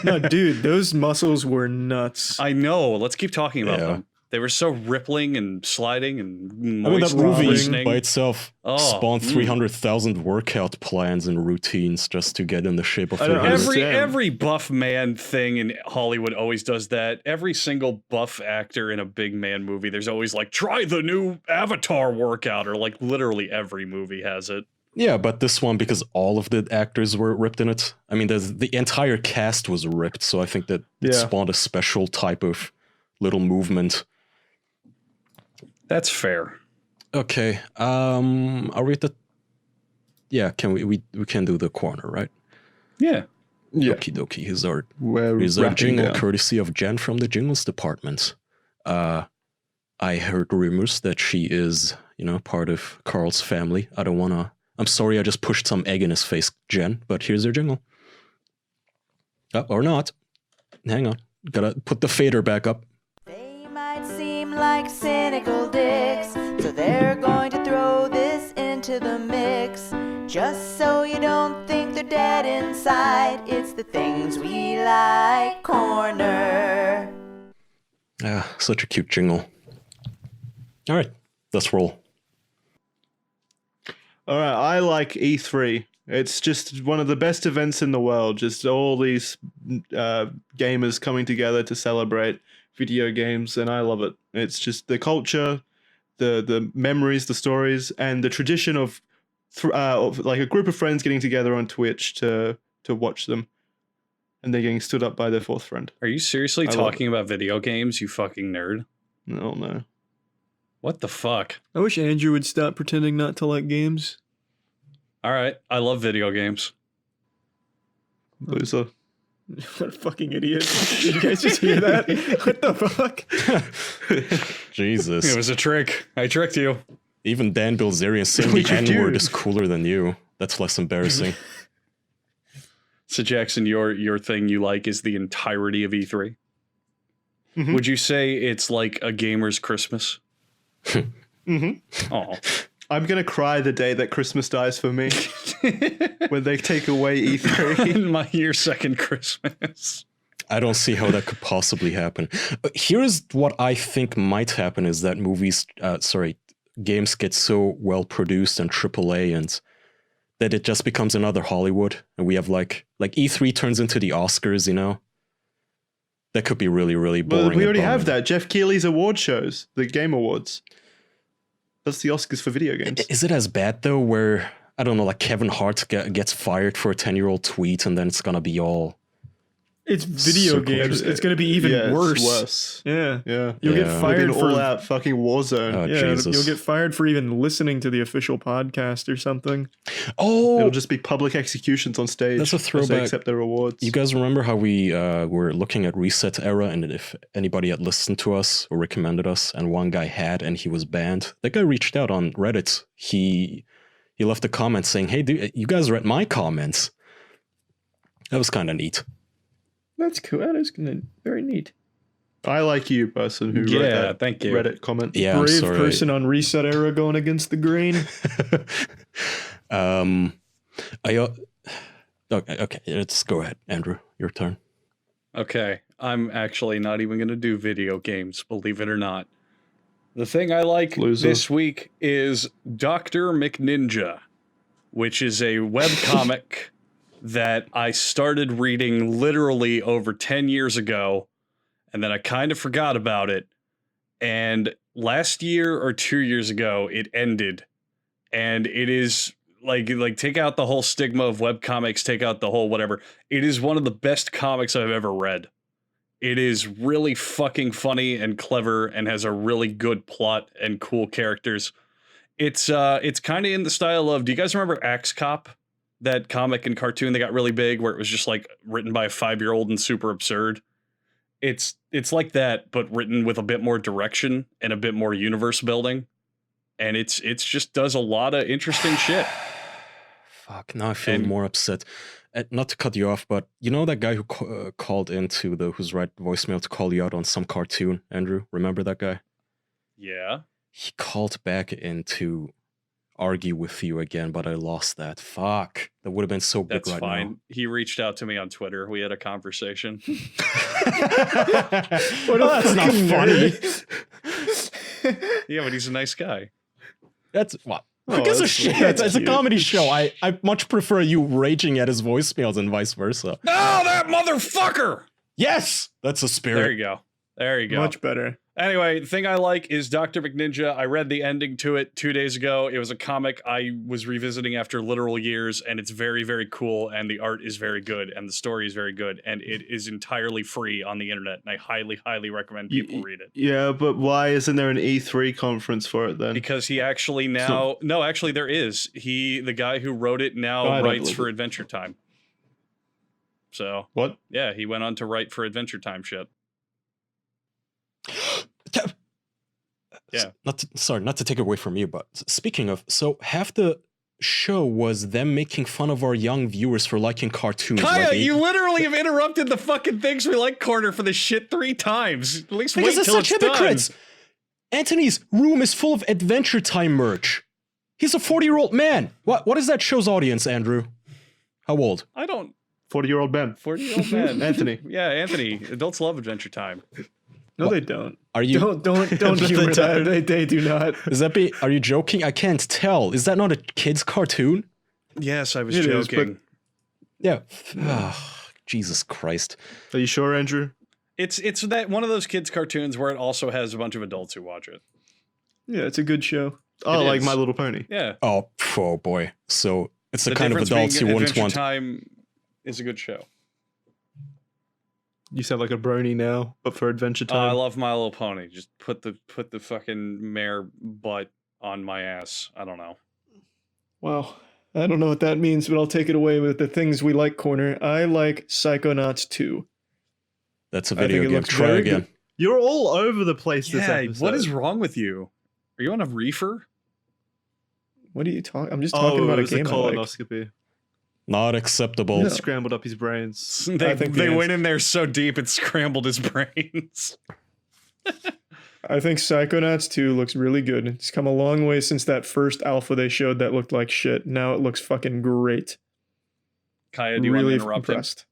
No, dude, those muscles were nuts. I know. Let's keep talking about them. They were so rippling and sliding and moist. I mean, that movie by itself spawned 300,000 workout plans and routines just to get in the shape of 300. Every buff man thing in Hollywood always does that. Every single buff actor in a big man movie, there's always like, try the new Avatar workout, or like literally every movie has it. Yeah, but this one, because all of the actors were ripped in it. I mean, the entire cast was ripped, so I think that it spawned a special type of little movement. That's fair. Okay. Are we at the... Yeah, can we can do the corner, right? Yeah. Yeah. Okie dokie. Here's our We're wrapping jingle down. courtesy of Jen from the Jingles department. I heard rumors that she is, part of Carl's family. I'm sorry I just pushed some egg in his face, Jen, but here's your jingle. Or not. Hang on. Gotta put the fader back up. They might seem like cynical dicks, so they're going to throw this into the mix. Just so you don't think they're dead inside, it's the things we like corner. Such a cute jingle. All right, let's roll. All right, I like E3. It's just one of the best events in the world. Just all these gamers coming together to celebrate video games, and I love it. It's just the culture, the memories, the stories, and the tradition of like a group of friends getting together on Twitch to watch them, and they're getting stood up by their fourth friend. Are you seriously talking about video games, you fucking nerd? No. What the fuck? I wish Andrew would stop pretending not to like games. All right, I love video games. Loser. What a fucking idiot. Did you guys just hear that? What the fuck? Jesus. It was a trick. I tricked you. Even Dan Blizerian saying the N-word is cooler than you. That's less embarrassing. So Jackson, your thing you like is the entirety of E3? Mm-hmm. Would you say it's like a gamer's Christmas? Mm-hmm. Oh. I'm going to cry the day that Christmas dies for me. When they take away E3. Your second Christmas. I don't see how that could possibly happen. Here's what I think might happen is that games get so well produced and AAA and that it just becomes another Hollywood. And we have like E3 turns into the Oscars, That could be really, really boring. Well, we already have that. Jeff Keighley's award shows, the Game Awards. That's the Oscars for video games. Is it as bad though where, I don't know, like Kevin Hart gets fired for a 10-year-old tweet and then it's going to be all... It's video games. It's going to be even worse. It's worse. Yeah. You'll get fired for all-out fucking Warzone. Oh, yeah, Jesus. You'll get fired for even listening to the official podcast or something. Oh! It'll just be public executions on stage. That's a throwback. As they accept their awards. You guys remember how we were looking at Reset Era and if anybody had listened to us or recommended us and one guy had and he was banned? That guy reached out on Reddit. He left a comment saying, hey, you guys read my comments. That was kind of neat. That's cool. That is very neat. I like you, person who wrote that thank you. Reddit comment. Yeah, I'm brave sorry. person on Reset Era going against the grain. Okay, let's go ahead, Andrew. Your turn. Okay, I'm actually not even going to do video games, believe it or not. The thing I like this week is Dr. McNinja, which is a webcomic that I started reading literally over 10 years ago, and then I kind of forgot about it. And last year or 2 years ago, it ended. And it is like take out the whole stigma of webcomics, take out the whole whatever. It is one of the best comics I've ever read. It is really fucking funny and clever and has a really good plot and cool characters. It's kind of in the style of, do you guys remember Axe Cop? That comic and cartoon that got really big where it was just like written by a 5-year-old and super absurd. It's like that, but written with a bit more direction and a bit more universe building. And it's just does a lot of interesting shit. Fuck, now I feel more upset. Not to cut you off, but you know that guy who called into who's right voicemail to call you out on some cartoon, Andrew? Remember that guy? Yeah. He called back in to argue with you again, but I lost that. Fuck. That would have been so big. That's right fine. now. He reached out to me on Twitter. We had a conversation. That's not funny. Yeah, but he's a nice guy. That's what. Who gives a shit? It's a comedy show. I much prefer you raging at his voicemails and vice versa. No, that motherfucker! Yes! That's a spirit. There you go. There you go. Much better. Anyway, the thing I like is Dr. McNinja. I read the ending to it 2 days ago. It was a comic I was revisiting after literal years, and it's very, very cool, and the art is very good, and the story is very good, and it is entirely free on the internet, and I highly, highly recommend people read it. Yeah, but why isn't there an E3 conference for it then? Because he actually now... No, actually there is. The guy who wrote it now writes for Adventure Time. So what? Yeah, he went on to write for Adventure Time shit. Yeah. Not to take it away from you, but speaking of, so half the show was them making fun of our young viewers for liking cartoons. Kaya, you literally have interrupted the fucking Things We Like corner for this shit 3 times. At least because wait till it's such it's hypocrites. done. Anthony's room is full of Adventure Time merch. He's a 40-year-old man. What is that show's audience, Andrew? How old? I don't. 40-year-old Ben. 40-year-old man. Anthony. Yeah, Anthony. Adults love Adventure Time. No, they don't. Are you don't humor that? They do not. Are you joking? I can't tell. Is that not a kid's cartoon? Yes, I was It is, joking. Yeah. Jesus Christ. Are you sure, Andrew? It's that one of those kids' cartoons where it also has a bunch of adults who watch it. Yeah, it's a good show. Oh, It like is. My Little Pony. Yeah. Oh boy. So it's the kind of difference adults you being wouldn't Adventure want. Time is a good show. You sound like a brony now, but for Adventure I Time. love My Little Pony. Just put the fucking mare butt on my ass. I don't know. Wow. I don't know what that means, but I'll take it away with the Things We Like corner. I like Psychonauts 2. That's a I think video it game. looks Try very again. good. You're all over the place this Yeah, episode. what is wrong with you? Are you on a reefer? What are you talking? I'm just talking about it a was a game I like. colonoscopy. Not acceptable. No. Scrambled up his brains. They, I think they the went in there so deep it scrambled his brains. I think Psychonauts 2 looks really good. It's come a long way since that first alpha they showed that looked like shit. Now it looks fucking great. Kaya, do you Really want to interrupt him? impressed.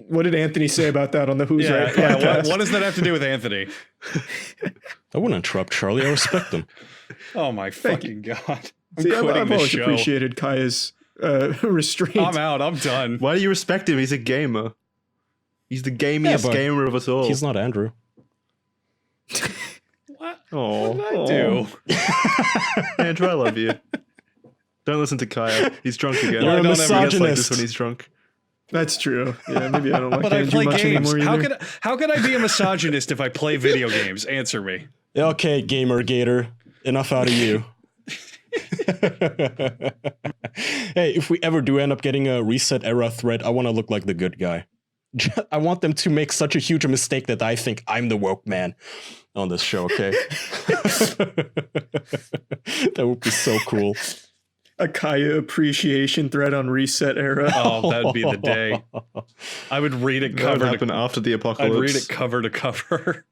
What did Anthony say about that on the Who's Yeah, Right yeah. podcast? What does that have to do with Anthony? I wouldn't interrupt Charlie. I respect him. Oh my fucking god! I'm See, quitting I've this always show. appreciated Kaya's restraint. I'm out. I'm done. Why do you respect him? He's a gamer. He's the gamiest but gamer of us all. He's not Andrew. What? Oh, What did I do? Andrew, I love you. Don't listen to Kaya. He's drunk again. You're a He gets like this misogynist. when he's drunk. That's true. Yeah, maybe I don't like But I Andrew play much games. anymore either. How could I be a misogynist if I play video games? Answer me. Okay, Gamer Gator. Enough out of you. Hey, if we ever do end up getting a reset era thread, I want to look like the good guy. I want them to make such a huge mistake that I think I'm the woke man on this show, okay? That would be so cool. A Kaya appreciation thread on Reset Era. Oh, that'd be the day. I would read it That would cover happen to after the I'd apocalypse. read it cover to cover.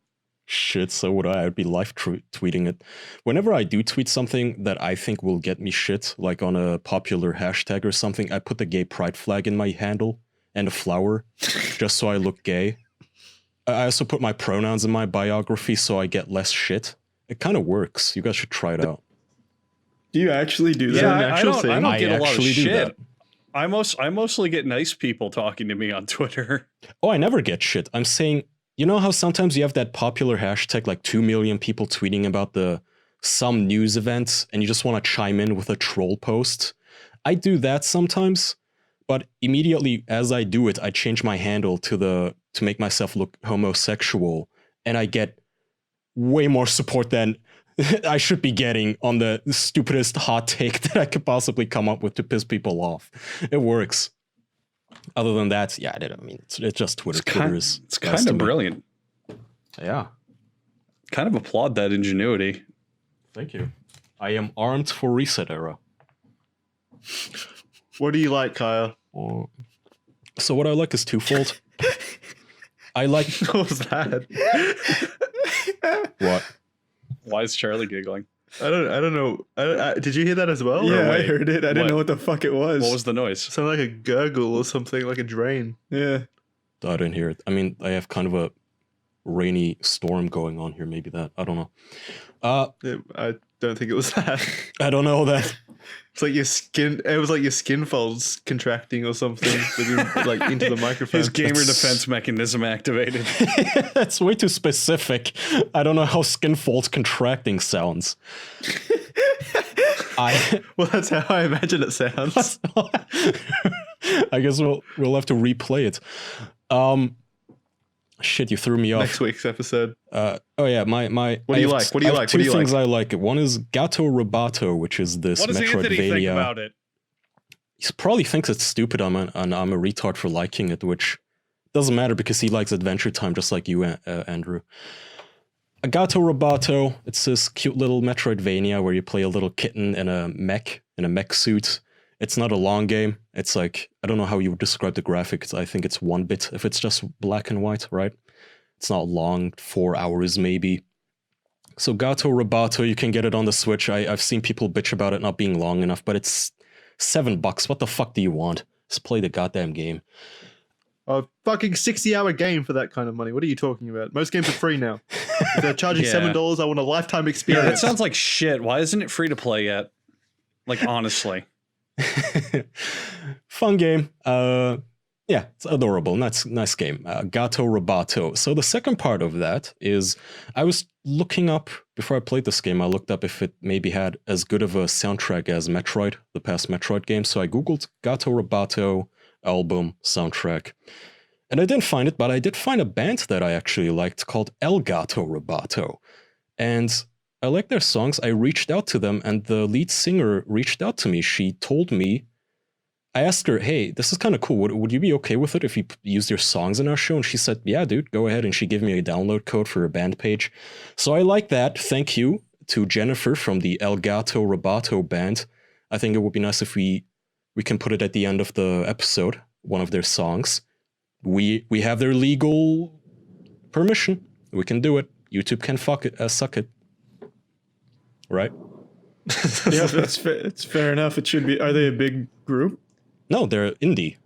Shit, so would I. I'd be live tweeting it. Whenever I do tweet something that I think will get me shit, like on a popular hashtag or something, I put the gay pride flag in my handle and a flower, just so I look gay. I also put my pronouns in my biography so I get less shit. It kind of works. You guys should try it out. Do you actually do that? Yeah, I don't get a lot of actually do shit. that. I mostly get nice people talking to me on Twitter. Oh, I never get shit. I'm saying, you know how sometimes you have that popular hashtag, like 2 million people tweeting about some news event, and you just want to chime in with a troll post? I do that sometimes, but immediately as I do it, I change my handle to make myself look homosexual, and I get way more support than I should be getting on the stupidest hot take that I could possibly come up with to piss people off. It works. Other than that, yeah, I mean, it's just Twitter. It's kind of brilliant. Yeah. Kind of applaud that ingenuity. Thank you. I am armed for Reset Era. What do you like, Kaya? So what I like is twofold. I like... What was that? What? Why is Charlie giggling? I don't know. Did you hear that as well? Yeah, Or I wait? heard it. I didn't know what the fuck it was. What was the noise? Sounded like a gurgle or something, like a drain. Yeah. I didn't hear it. I mean, I have kind of a rainy storm going on here. Maybe that. I don't know. I don't think it was that. I don't know that. It's like your skin. It was like your skin folds contracting or something, like into the microphone. His gamer defense mechanism activated. That's way too specific. I don't know how skin folds contracting sounds. Well, that's how I imagine it sounds. I guess we'll have to replay it. Shit, you threw me off. Next week's episode. Oh yeah, my. What do you like? What do you like? Two What do you things like? I like. One is Gato Roboto, which is this What does Anthony think Metroidvania. about it? he probably thinks it's stupid and I'm a retard for liking it, which doesn't matter because he likes Adventure Time just like you, Andrew. Agato Roboto, it's this cute little Metroidvania where you play a little kitten in a mech suit. It's not a long game. It's like, I don't know how you would describe the graphics. I think it's 1-bit if it's just black and white, right? It's not long, 4 hours maybe. So Gato Roboto, you can get it on the Switch. I've seen people bitch about it not being long enough, but it's $7. What the fuck do you want? Just play the goddamn game. A fucking 60-hour game for that kind of money. What are you talking about? Most games are free now. If they're charging $7, I want a lifetime experience. Yeah, that sounds like shit. Why isn't it free to play yet? Like, honestly. Fun game. Yeah, it's adorable. Nice game. Gato Roboto. So the second part of that is I was looking up, before I played this game, I looked up if it maybe had as good of a soundtrack as Metroid, the past Metroid game. So I googled Gato Roboto album soundtrack. And I didn't find it, but I did find a band that I actually liked called El Gato Roboto. And I like their songs. I reached out to them, and the lead singer reached out to me. She told me, I asked her, hey, this is kind of cool. Would you be okay with it if we used your songs in our show? And she said, yeah, dude, go ahead. And she gave me a download code for her band page. So I like that. Thank you to Jennifer from the El Gato Roboto band. I think it would be nice if we can put it at the end of the episode, one of their songs. We have their legal permission. We can do it. YouTube can suck it. Right? Yeah, it's fair enough. It should be. Are they a big group? No, they're indie.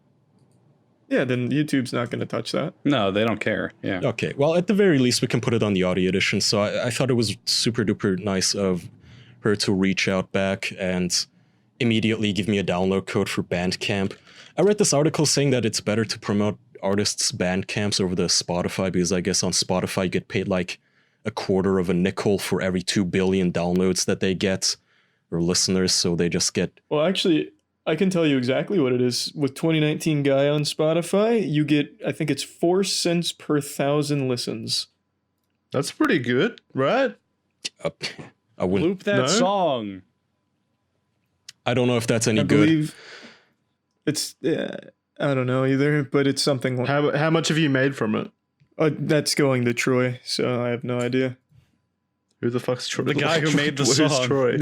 Yeah, then YouTube's not going to touch that. No, they don't care. Yeah. Okay. Well, at the very least, we can put it on the audio edition. So I thought it was super duper nice of her to reach out back and immediately give me a download code for Bandcamp. I read this article saying that it's better to promote artists' Bandcamps over the Spotify because I guess on Spotify you get paid like a quarter of a nickel for every 2 billion downloads that they get, or listeners, so they just get... Well, actually, I can tell you exactly what it is. With 2019 Guy on Spotify, you get, I think it's 4 cents per 1,000 listens. That's pretty good, right? I wouldn't... Loop that song. I don't know if that's any good. Believe it's, I don't know either, but it's something like... How much have you made from it? That's going to Troy, so I have no idea. Who the fuck's Troy? The guy who made the Where's song. Troy?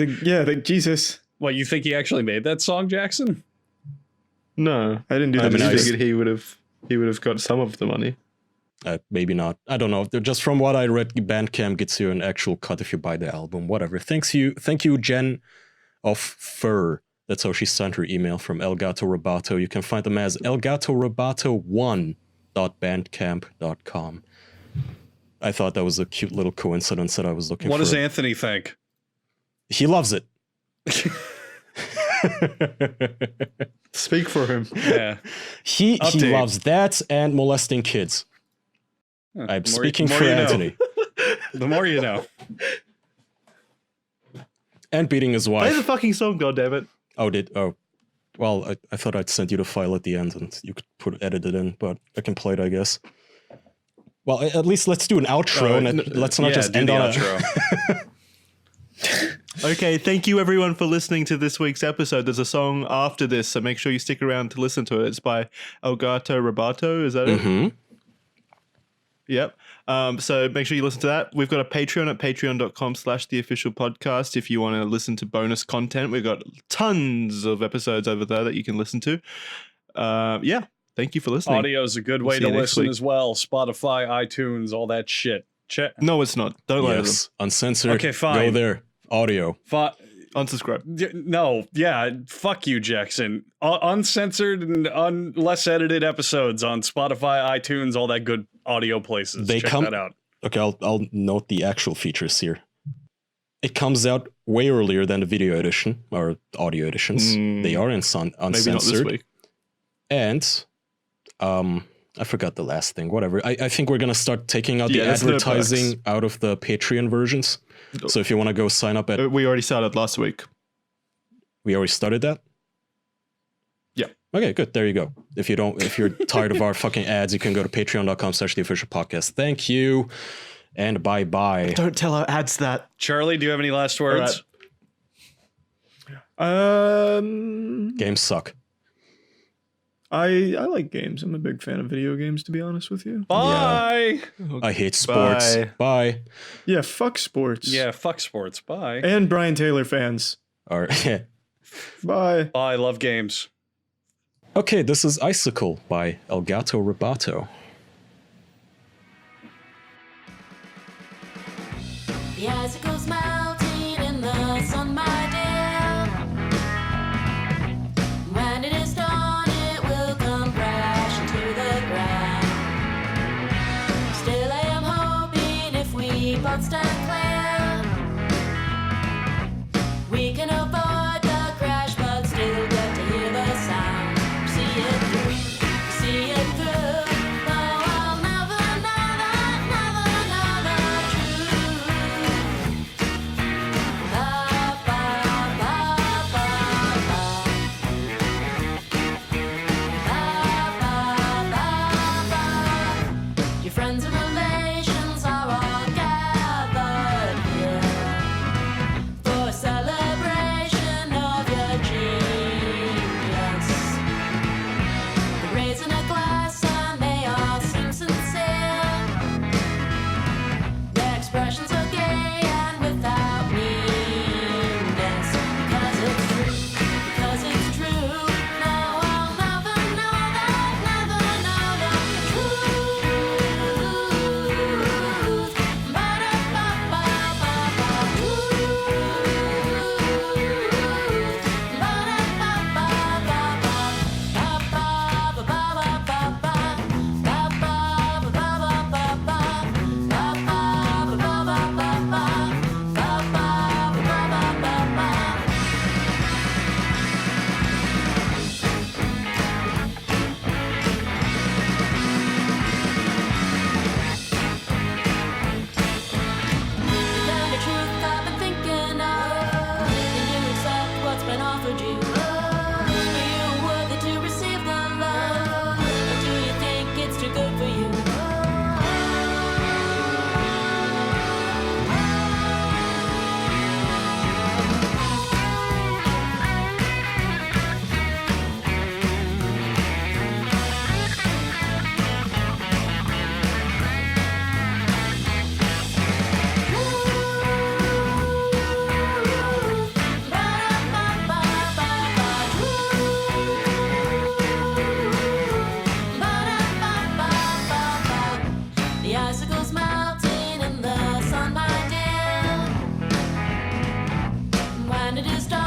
Jesus. What, you think he actually made that song, Jackson? No, I didn't do that. I figured he would have got some of the money. Maybe not. I don't know. Just from what I read, Bandcamp gets you an actual cut if you buy the album. Whatever. Thank you, Jen of Fur. That's how she sent her email from El Gato Roboto. You can find them as elgatoroboto1.bandcamp.com. I thought that was a cute little coincidence that I was looking for. What does Anthony think? He loves it. Speak for him. Yeah. He loves that and molesting kids. I'm speaking for Anthony. The more you know. And beating his wife. Play the fucking song, goddammit. Well, I thought I'd send you the file at the end and you could edit it in, but I can play it, I guess. Well, at least let's do an outro and let's not just end on outro. Okay, thank you everyone for listening to this week's episode. There's a song after this, so make sure you stick around to listen to it. It's by El Gato Roboto, is that it? Mm-hmm. Yep. So make sure you listen to that. We've got a Patreon at patreon.com/theofficialpodcast if you want to listen to bonus content. We've got tons of episodes over there that you can listen to. Yeah. Thank you for listening. Audio is a good way to listen as well. Spotify, iTunes, all that shit. No, it's not. Don't lie to them. Uncensored. Okay, fine. Go there. Audio. Unsubscribe. No, yeah, fuck you, Jackson. Uncensored and less edited episodes on Spotify, iTunes, all that good audio places. Check that out. Okay, I'll note the actual features here. It comes out way earlier than the video edition or audio editions. They are uncensored. Maybe not this week. And I forgot the last thing. Whatever. I think we're gonna start taking out the advertising out of the Patreon versions. So if you want to go sign up at... We already started last week. We already started that? Yeah. Okay, good. There you go. If you're tired of our fucking ads, you can go to patreon.com/theofficialpodcast. Thank you. And bye-bye. Don't tell our ads that. Charlie, do you have any last words? Right. Games suck. I like games. I'm a big fan of video games, to be honest with you. Bye. I hate sports. Bye. Yeah, fuck sports. Yeah, fuck sports. Bye. And Brian Taylor fans. All right. Bye. Bye. Love games. Okay, this is Icicle by El Gato Roboto. The icicle's melting in the sun, my dear. When it is done, it will come crashing to the ground. Still, I am hoping if we both stand clear, we can avoid the crash, but still get to hear the sound. See it through, see it through. No, I'll never know that, never know the truth. Ba, ba, ba, ba, ba. Your friends and relations are all gathered here for a celebration of your genius. They're raising a glass and they all seem sincere. Their expressions are gay and without meanness. Because it's true, because it's true. No, I'll never know that, never know the truth. Ba-da-ba-ba-ba-ba, the kind of truth I've been thinking of. Can you accept what's been offered you? Are you worthy to receive the love? Or do you think it's too good for you? The icicle's melting in the sun, my dear. When it is dark.